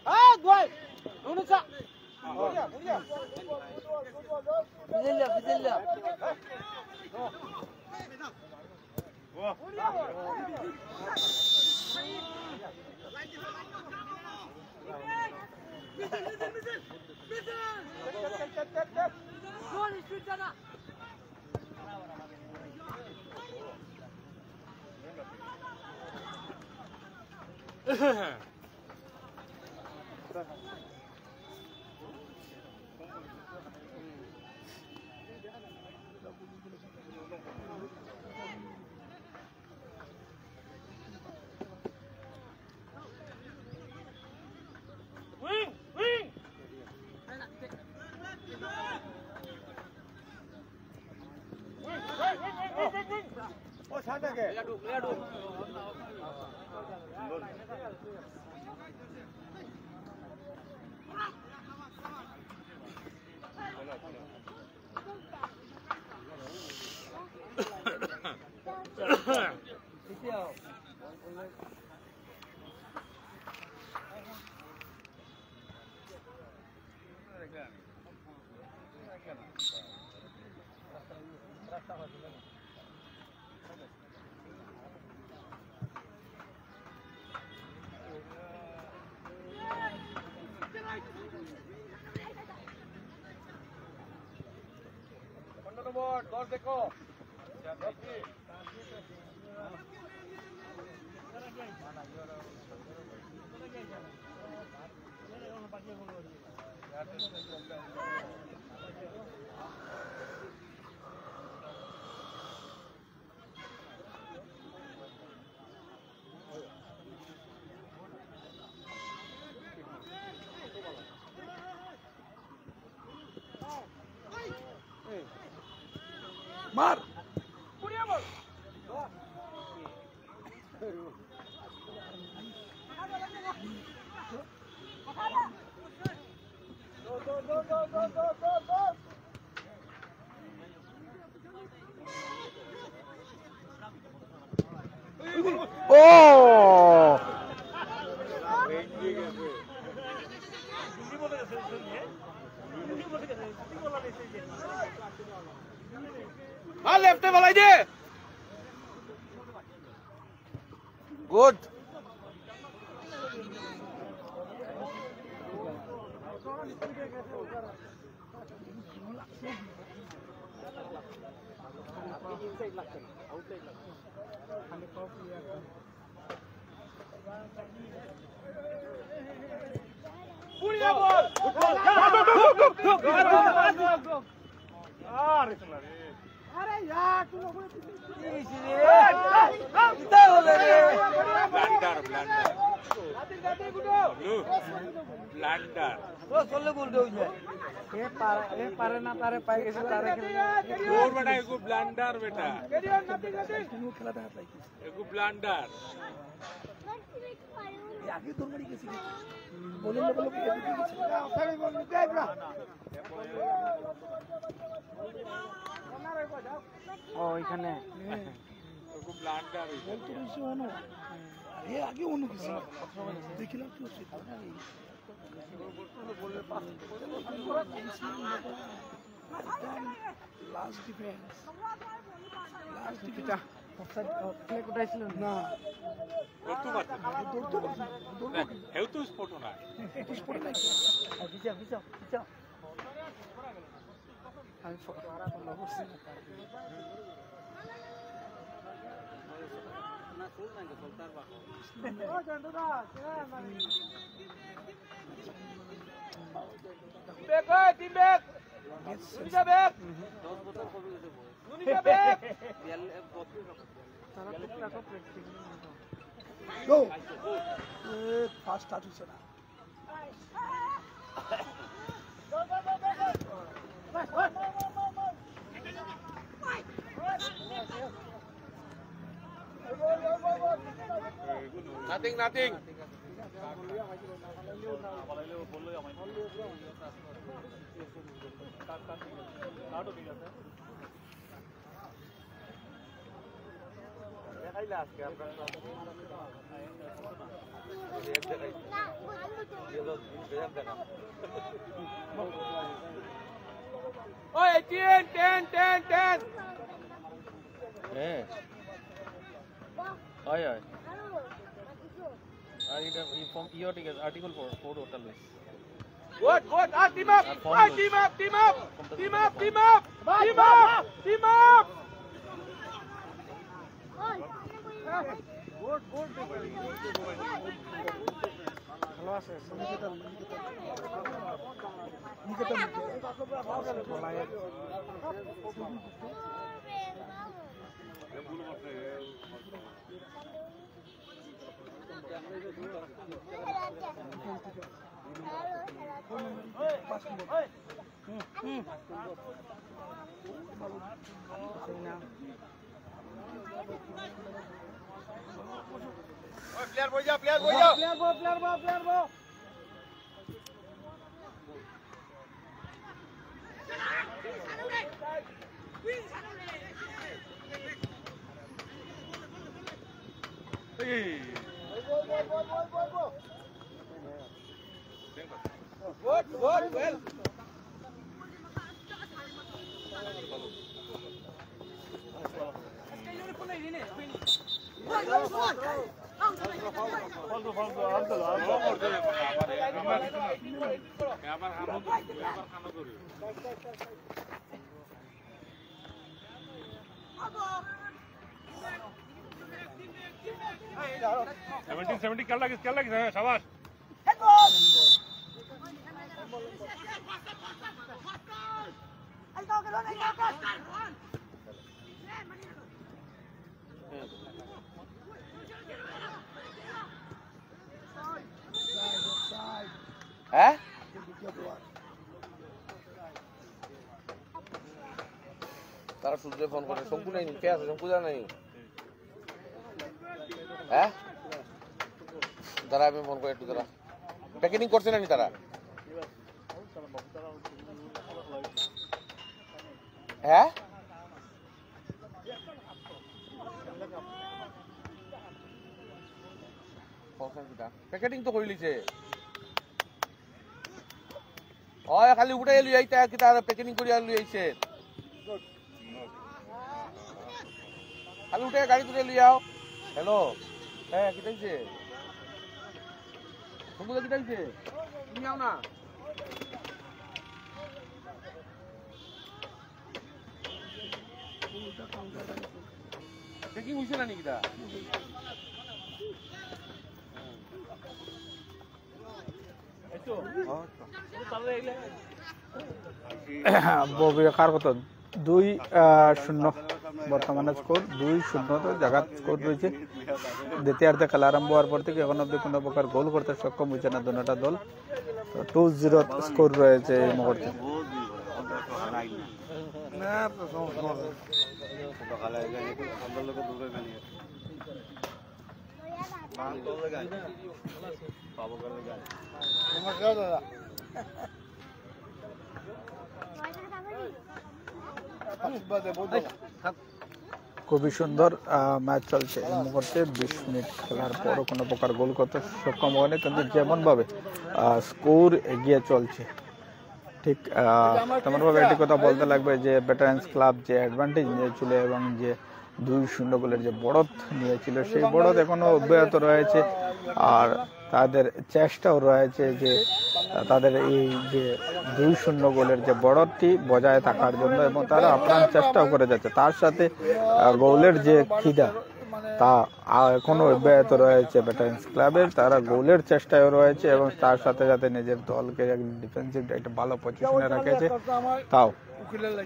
हां दुई दोनों सा बढ़िया बढ़िया फिजल्ला दौड़ देखो মার ও हां लेफ्ट में भलाई दे गुड আরে यार তুই ওখানে ব্লান্ডার ব্লান্ডার পারে না পারে পাই গেছে তারে তোর বেটা এগু ব্লান্ডার বেটা এগু ব্লান্ডার আগে তোর বাড়ি গেছি বলে লোক এদিকে গেছে ফেলে বল দেই ব্রা ও এখানে এগু ব্লান্ডার আরে আগে অন্য কিছু দেখিলাম কি হচ্ছে লাস্ট ডিফেন্স অফসাইড প্লে কোটাইছিল না দৌড়তে পারছে হেউ তো স্পট না এটা স্পোর্ট নাই বিচা আমি ফলো করছি ফার্স্ট স্টার্ট হচ্ছে না নাথিং ওই 10 হ্যাঁ হয় হয় আর এটা ফর্ম ইও ঠিক আছে আর্টিকেল 4 টোটাল লইছে Good. Team up. ভালো আছে Player ball. Good, well. আবার হানো করি 70 খেলা লাগিস হ্যাঁ শাবাশ হ্যাঁ তারা সূর্য ফোন করে শঙ্কু নাই কে আছে শঙ্কু জানা নাই হ্যাঁ তারা আমি ফোন করে একটু তারা প্যাকেটিং করছে না নি তারা হ্যাঁ প্যাকেটিং তো করে লিছে হয় খালি উঠে লই আইতা কি তার প্যাকেটিং করিয়া লই আইছে খালি উঠে গাড়ি তুলে লই আও হ্যালো হ্যাঁ কি তাইছে তুমি কি তাইছে তুমি আও না প্যাকিং হইছে না নাকি তা ববি কার কত 2-0 বর্তমানে স্কোর 2-0 তো জায়গা স্কোর রয়েছে। দ্বিতীয়ার্ধে খেলা আরম্ভ হওয়ার পর থেকে এখন অব্দি কোনো প্রকার গোল করতে সক্ষম হয়েছে না দুটা দল। তো 2-0 স্কোর রয়েছে এই মুহূর্তে। খুবই সুন্দর ম্যাচ চলছে এই মুহূর্তে। 20 মিনিট খেলার পরও কোনো প্রকার গোল করতে সক্ষম হয়নি, কিন্তু যেমন ভাবে স্কোর এগিয়ে চলছে ঠিক তেমন ভাবে একটি কথা বলতে লাগবে যে ভেটারেন্স ক্লাব যে অ্যাডভান্টেজ নিয়েছিল এবং যে 2-0 গোলের যে বড়ত নিয়েছিল সেই বড়ত এখনো অব্যাহত রয়েছে। আর তাদের চেষ্টাও রয়েছে যে তাদের এই যে 2-0 গোলের যে বড়তটি বজায় থাকার জন্য, এবং তারা আপ্রাণ চেষ্টাও করে যাচ্ছে। তার সাথে গোলের যে খিদা তা এখনো অব্যাহত রয়েছে ভেটারেন্স ক্লাবের। তারা গোলের চেষ্টায় রয়েছে এবং তার সাথে সাথে নিজের দলকে ডিফেন্সিভ একটা ভালো পজিশনে রেখেছে। তাও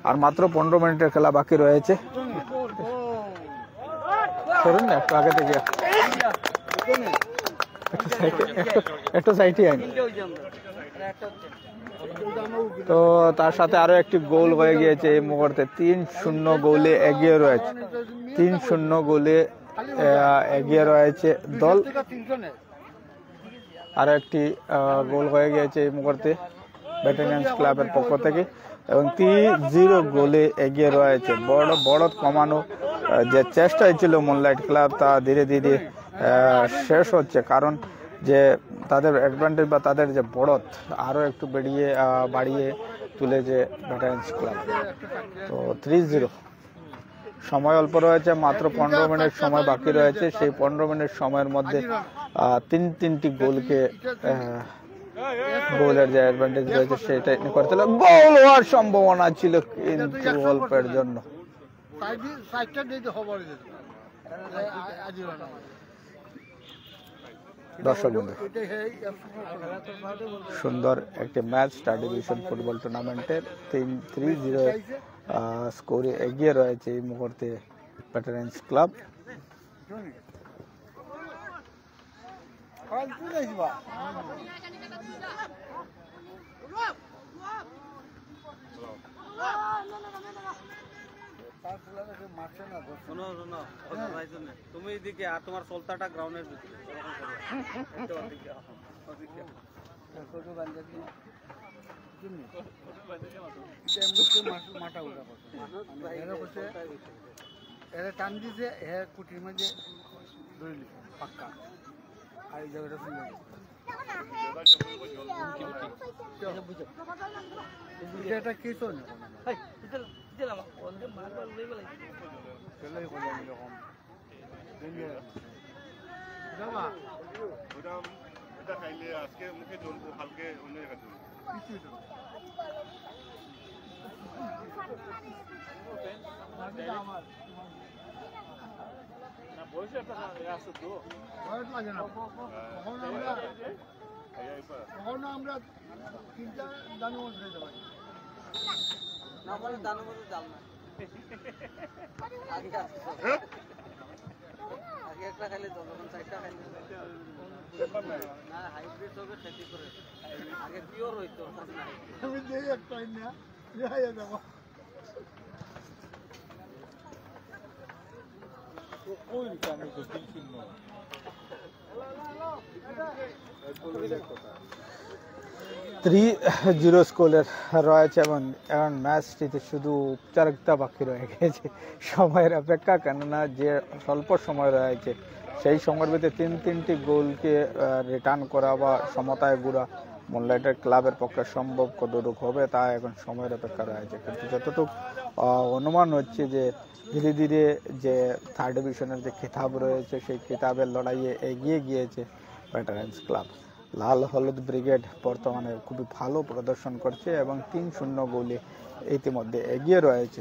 আর মাত্র 15 মিনিটের খেলা বাকি রয়েছে। ধরুন না একটু আগে থেকে একটু সাইটে আইনি। তো তার সাথে আরো একটি গোল হয়ে গিয়েছে এই মুহূর্তে। 3-0 গোলে এগিয়ে রয়েছে। 3-0 গোলে এগিয়ে রয়েছে দল। আরো একটি গোল হয়ে গিয়েছে এই মুহূর্তে ভেটারেন্স ক্লাবের পক্ষ থেকে, এবং 3-0 গোলে এগিয়ে রয়েছে। বড় কমানো যে চেষ্টাই ছিল মুনলাইট ক্লাব তা ধীরে ধীরে শেষ হচ্ছে, কারণ যে তাদের অ্যাডভান্টেজ বা তাদের যে বড়ত আরো একটু বাড়িয়ে তুলেছে ভেটারেন্স ক্লাব। তো 3-0 সময় অল্প রয়েছে, মাত্র 15 মিনিট সময় বাকি রয়েছে। সেই 15 মিনিট সময়ের মধ্যে তিনটি গোলকে গোলের যে অ্যাডভান্টেজ রয়েছে সেটা করতে হলে গোল হওয়ার সম্ভাবনা ছিল, কিন্তু অল্পের জন্য। দর্শক বন্ধু, সুন্দর একটি ম্যাচ স্টার ডিভিশন ফুটবল টুর্নামেন্টের 3-0 স্কোরে এগিয়ে রয়েছে এই মুহূর্তে ভেটারেন্স ক্লাব। তুমি এদিকে আর তোমার সলতাটা গ্রাউন্ডের ভিতরে টান দিছে কুটির মধ্যে ধরে নিছে পাক্কা। আর এই জায়গাটা এটা কিছু না আজকে মুখে জ্বলবো হালকে অন্য আমরা তিনটা দানের মধ্যে খেতে পারি না, বলে দানের মধ্যে ডাল না। আগে একটা খাইলে তো তখন 4টা খাইলে না, হাইব্রিড হবে খেতে করে আগে পিওর হইতো। আমি দেই একটা না যাই যাব তো কোন কামে তো 3-0 স্কোরের রয়েছে এবং এখন ম্যাচটিতে শুধু উপচারিকতা বাকি রয়ে গেছে, সময়ের অপেক্ষা। কেননা যে স্বল্প সময় রয়েছে সেই সময়ের ভিতরে তিনটি গোলকে রিটার্ন করা বা সমতায় গুড়া মুনলাইটের ক্লাবের পক্ষে সম্ভব কতটুকু হবে তা এখন সময়ের অপেক্ষা রয়েছে। কিন্তু যতটুকু অনুমান হচ্ছে যে ধীরে ধীরে যে থার্ড ডিভিশনের যে খেতাব রয়েছে সেই খেতাবের লড়াইয়ে এগিয়ে গিয়েছে ভেটারেন্স ক্লাব। লাল হলুদ ব্রিগেড বর্তমানে খুবই ভালো প্রদর্শন করছে এবং 3-0 গোলে ইতিমধ্যে এগিয়ে রয়েছে।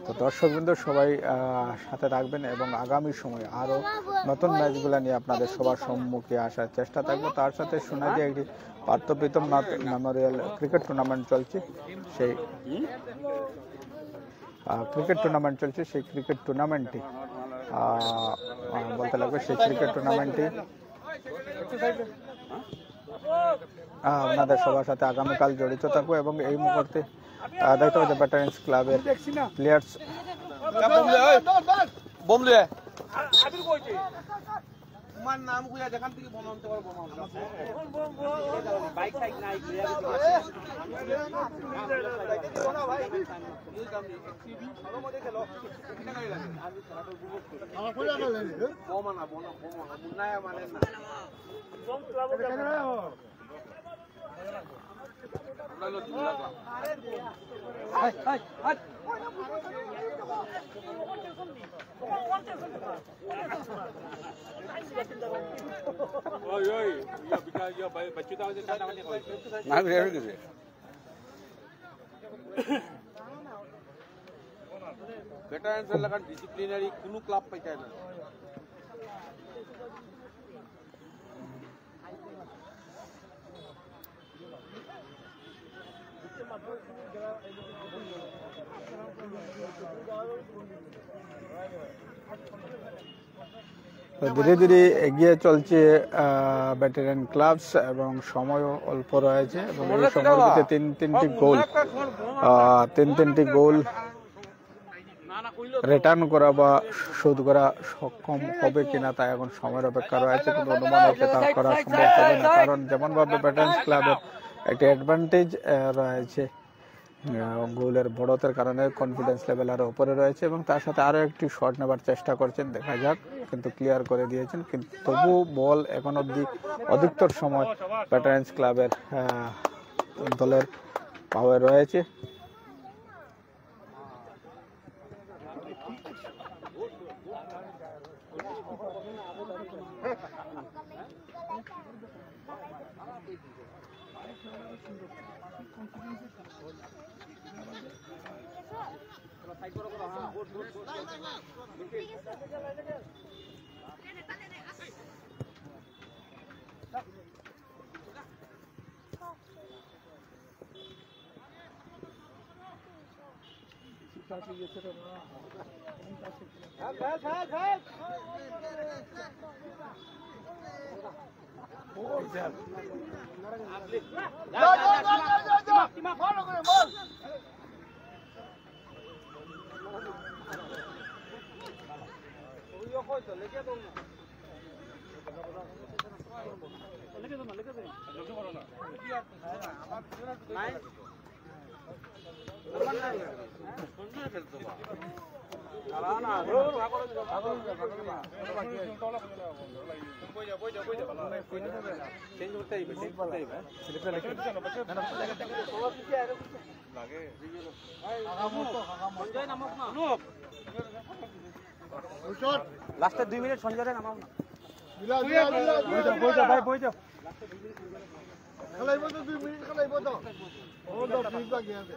তো দর্শকবৃন্দ সবাই সাথে থাকবেন এবং আগামী সময়ে আরও নতুন ম্যাচগুলো নিয়ে আপনাদের সবার সম্মুখে আসার চেষ্টা থাকবো। তার সাথে শোনা যায় একটি পার্থপ্রীতম নাথ মেমোরিয়াল ক্রিকেট টুর্নামেন্ট চলছে, ক্রিকেট টুর্নামেন্ট চলছে, সেই ক্রিকেট টুর্নামেন্টটি বলতে লাগবে, সেই ক্রিকেট টুর্নামেন্টটি আপনাদের সবার সাথে আগামীকাল জড়িত থাকবো। এবং এই মুহূর্তে দেখতে পাচ্ছি ভেটারেন্স ক্লাবের প্লেয়ার্স তোমার নাম কইয়া যেখান থেকে বনাতে পারবো বাইক সাইড নাই ভাই মধ্যে খেলো আমার কইলা গেল বোমা না মুন্নায়া মানে না ভেটারেন্স এলাকার ডিসিপ্লিনারি কোনো ক্লাব পাইতে না। ধীরে ধীরে এগিয়ে চলছে ভেটারেন ক্লাবস এবং সময়ও অল্প রয়েছে এবং এই সময়ের ভিতরে তিনটি গোল রিটার্ন করা বা শোধ করা সক্ষম হবে কিনা তা এখন সময়ের অপেক্ষা রয়েছে, কিন্তু অনুমান হচ্ছে তা করা সম্ভব হবে না, কারণ যেমন ভাবে ভেটারেন্স ক্লাবের একটি অ্যাডভান্টেজ রয়েছে গোলের বড়তের কারণে কনফিডেন্স লেভেল আরো উপরে রয়েছে এবং তার সাথে আরো একটি শট নেবার চেষ্টা করছেন, দেখা যাক, কিন্তু ক্লিয়ার করে দিয়েছেন, কিন্তু তবু বল এখন অবধি অধিকতর সময় ভেটারেন্স ক্লাবের দলের পাওয়ার রয়েছে। লাস্টে 2 মিনিট সঞ্জয় নামাও না খেলাইবো তো 2 মিনিট খেলাইবো তো ও তো ফ্রি বাকি আছে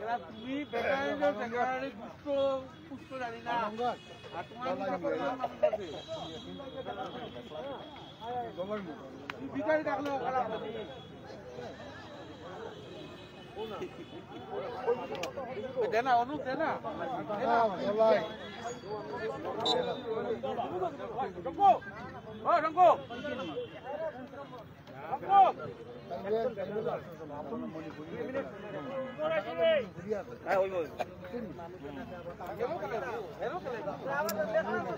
না তুমি বেটারের সেক্রেটারি দুষ্ট পুষ্ট জানি না আর তোমার বিকারি ডাকলো খারাপ দেনা অনুপ দেনা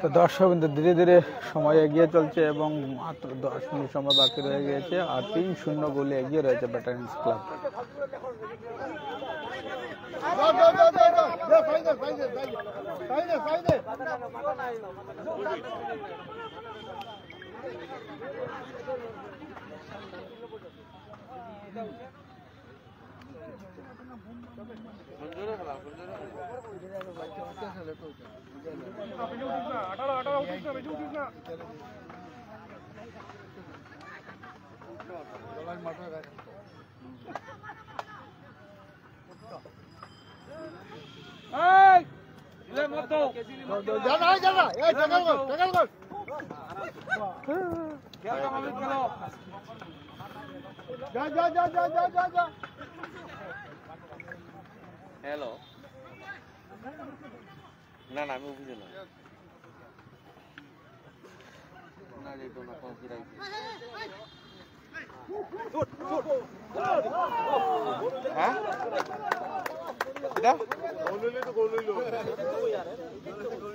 তো দর্শক বিন্দু ধীরে ধীরে সময় এগিয়ে চলছে এবং মাত্র 10 মিনিট সময় বাকি রয়ে গিয়েছে আর 3-0 গোলে এগিয়ে রয়েছে ব্যাটারিয়ান্স ক্লাব। হ্যালো না না আমি অফিসে না না যেত না কোন কিরাই হ্যাঁ এটা গোল হইলে তো গোল হইলো।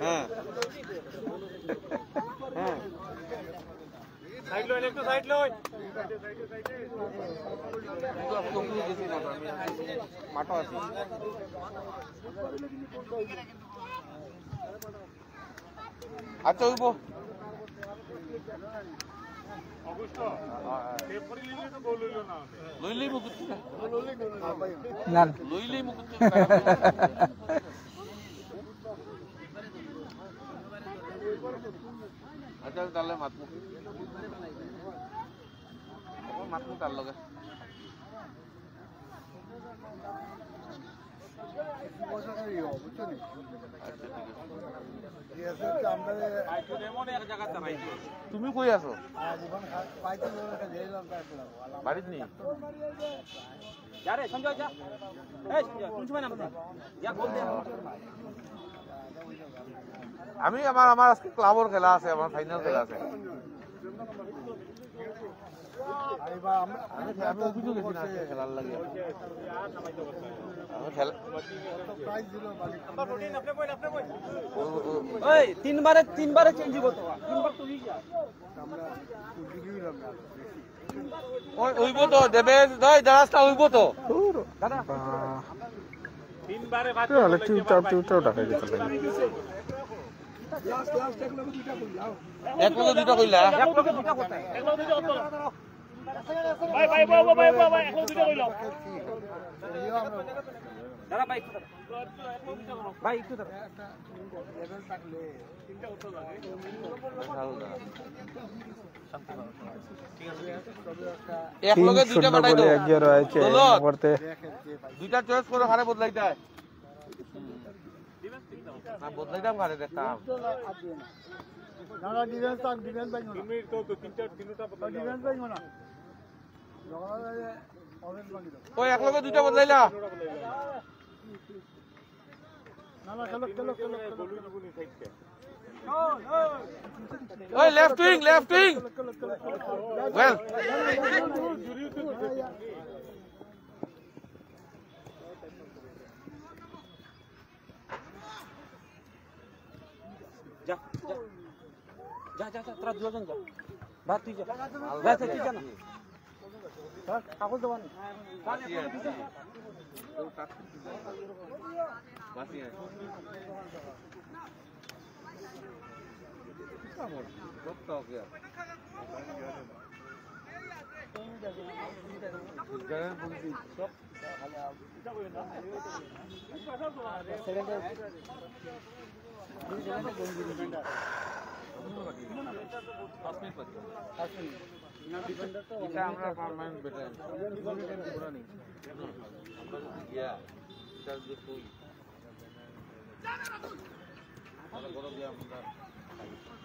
হ্যাঁ হ্যাঁ সাইড লইন একটু সাইড লইন। মাঠও আছে আচ্ছা উঠবো অগস্ট সেভ করে নিলে তো গোল হইলো না। লইলেই মুকুট না লইলেই মুকুট আচ্ছা তাহলে মাতমু মাতমু তার লগে তুমি কই আছো বাড়িতে নেই আমি আমার আজকে ক্লাবের খেলা আছে আমার ফাইনাল খেলা আছে আমি অভিযোগ গেছি না খেলার লাগে আমি খেলা তিনবারে চেঞ্জ হবো তো তিনবার তো ওই উইব তো দেবে দই দারাসটা উইব তো তিনবারে বাদ টিউটাও টাকা দিতে লাগে। এক লগে দুইটা কইলা ভাই ভাই বাবা ভাই বাবা এখন দুটো কইলো। দাদা ভাই ভাই একটু দাদা এক লগে দুইটা 3-0 বাটাই দাও গোলে এগিয়ে রয়েছে এই মুহূর্তে। দুইটা চয়েস করে হারে বদলাইতে না বদলাইতাম হারে দেখতাম তিন মিনিট তো তিনটা বদলাইলো। ওই এক লগে দুইটা বদলাইলা ওই লেফট উইং ওয়েল যা যা যা যা তোরা দুজন যা ভাত তুই যা ভাত তুই যা না কাগজ দেওয়া নেই আমরা পার্মানেন্ট বেটার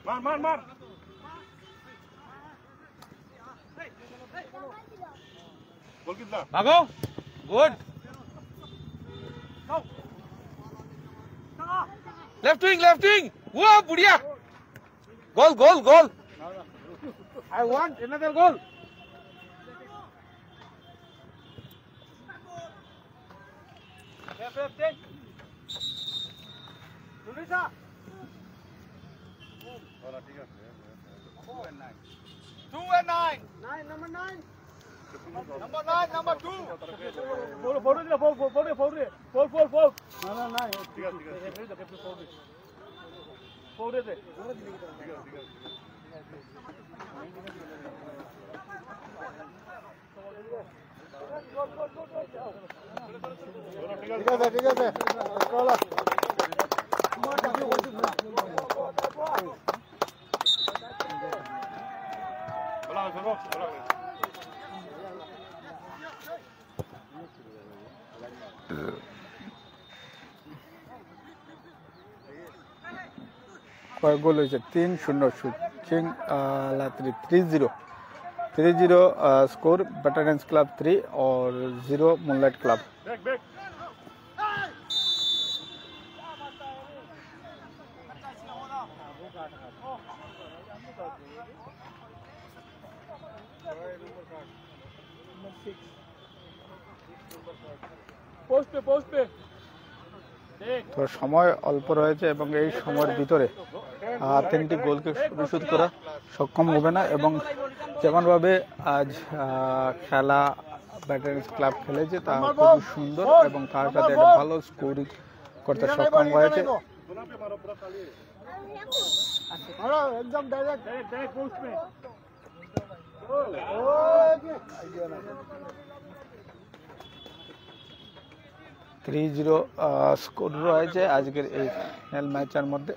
মার মার মার গোল কিতলা ভাগো গুড लेफ्ट विंग वो बढ़िया गोल गोल गोल I want another goal. ঠিক আছে চলো কয় গোল হয়েছে 3-0 সুচিং লাত্রি 3-0 स्कोर वेटरन्स क्लब 3 और 0 मूनलाइट क्लब। তো সময় অল্প রয়েছে এবং এই সময়ের ভিতরে তিনটি গোলকে পরিশোধ করা সক্ষম হবে না এবং যেমনভাবে আজ খেলা ব্যাটারিজ ক্লাব খেলেছে তা খুব সুন্দর এবং তার সাথে একটা ভালো স্কোরিং করতে সক্ষম হয়েছে। একদম ডাইরেক্ট 3-0 স্কোর রয়েছে আজকের এই ফাইনাল ম্যাচের মধ্যে।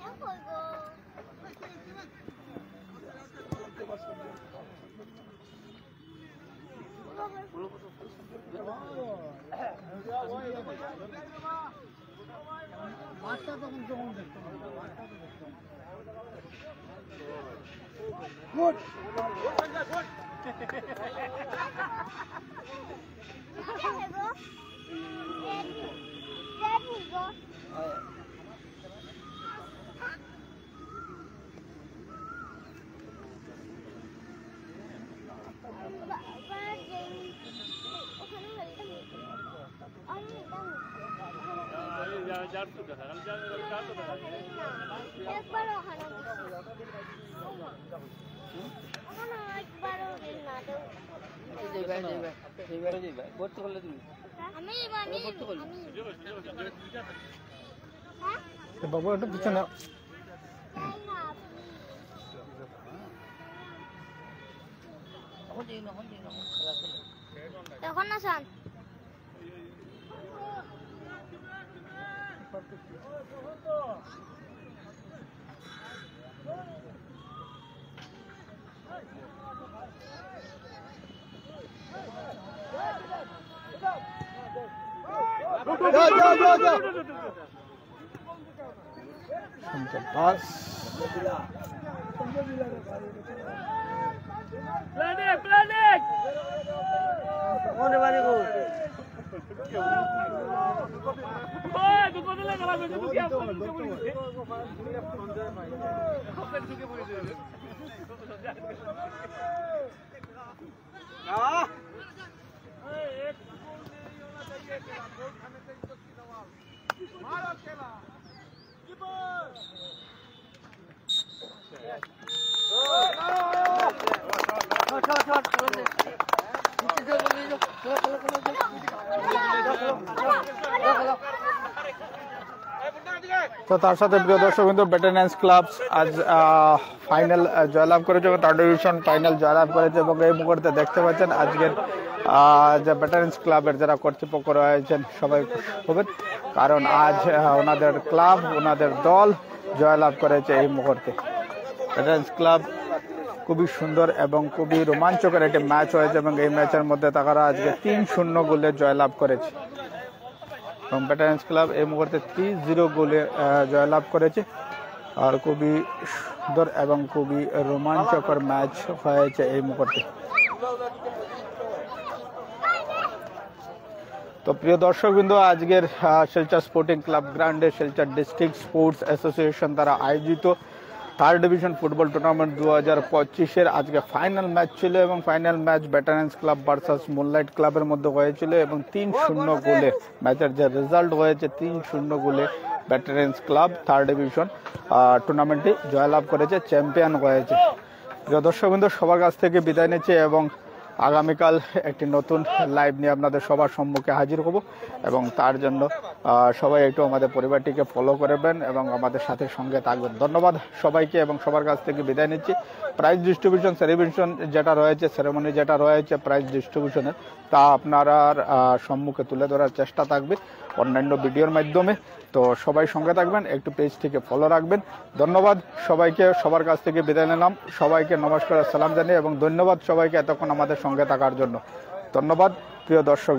বাবু একটু পিছনে তখন না শান পাস তো তার সাথে প্রিয় দর্শক বিন্দু ব্যাটারিজ ক্লাব আজ ফাইনাল জয়লাভ করেছে এবং থার্ড ডিভিশন ফাইনাল জয়লাভ করেছে এবং এই মুহূর্তে দেখতে পাচ্ছেন আজকের যে ব্যাটারিজ ক্লাবের যারা কর্তৃপক্ষ রয়েছেন সবাই হবেন কারণ আজ ওনাদের ক্লাব ওনাদের দল জয়লাভ করেছে এই মুহূর্তে। ব্যাটারিজ ক্লাব খুবই সুন্দর এবং খুবই রোমাঞ্চকর একটি ম্যাচ হয়েছে এবং এই ম্যাচের মধ্যে তারা আজকে 3-0 গোলে জয়লাভ করেছে এবং ব্যাটারিজ ক্লাব এই মুহূর্তে 3-0 গোলে জয়লাভ করেছে আর খুবই সুন্দর এবং খুবই রোমাঞ্চকর ম্যাচ হয়েছে এই মুহূর্তে। তো প্রিয় দর্শকবৃন্দ আজকের শিলচর স্পোর্টিং ক্লাব গ্রাউন্ডে শিলচর ডিস্ট্রিক্ট স্পোর্টস অ্যাসোসিয়েশন দ্বারা আয়োজিত থার্ড ডিভিশন ফুটবল টুর্নামেন্ট 2025-এর আজকে ফাইনাল ম্যাচ ছিল এবং ফাইনাল ম্যাচ ব্যাটারেন্স ক্লাব ভার্সাস মুনলাইট ক্লাবের মধ্যে হয়েছিল এবং 3-0 গোলে ম্যাচের যে রেজাল্ট হয়েছে 3-0 গোলে ব্যাটারেন্স ক্লাব থার্ড ডিভিশন টুর্নামেন্টটি জয়লাভ করেছে, চ্যাম্পিয়ন হয়েছে। প্রিয় দর্শকবৃন্দ, সবার কাছ থেকে বিদায় নিচ্ছে এবং আগামীকাল একটি নতুন লাইভ নিয়ে আপনাদের সবার সম্মুখে হাজির হব এবং তার জন্য সবাই একটু আমাদের পরিবারটিকে ফলো করবেন এবং আমাদের সাথে সঙ্গে থাকবেন। ধন্যবাদ সবাইকে এবং সবার কাছ থেকে বিদায় নিচ্ছি। প্রাইজ ডিস্ট্রিবিউশন সেলিব্রেশন যেটা রয়েছে, সেরেমনি যেটা রয়েছে প্রাইজ ডিস্ট্রিবিউশনের, তা আপনারা সম্মুখে তুলে ধরার চেষ্টা থাকবে অন্যান্য ভিডিওর মাধ্যমে। তো সবাই সঙ্গে থাকবেন, একটু পেজটিকে ফলো রাখবেন। ধন্যবাদ সবাইকে, সবার কাছ থেকে বিদায় নিলাম। সবাইকে নমস্কার, সালাম জানিয়ে এবং ধন্যবাদ সবাইকে এতক্ষণ আমাদের সঙ্গে থাকার জন্য। ধন্যবাদ প্রিয় দর্শক।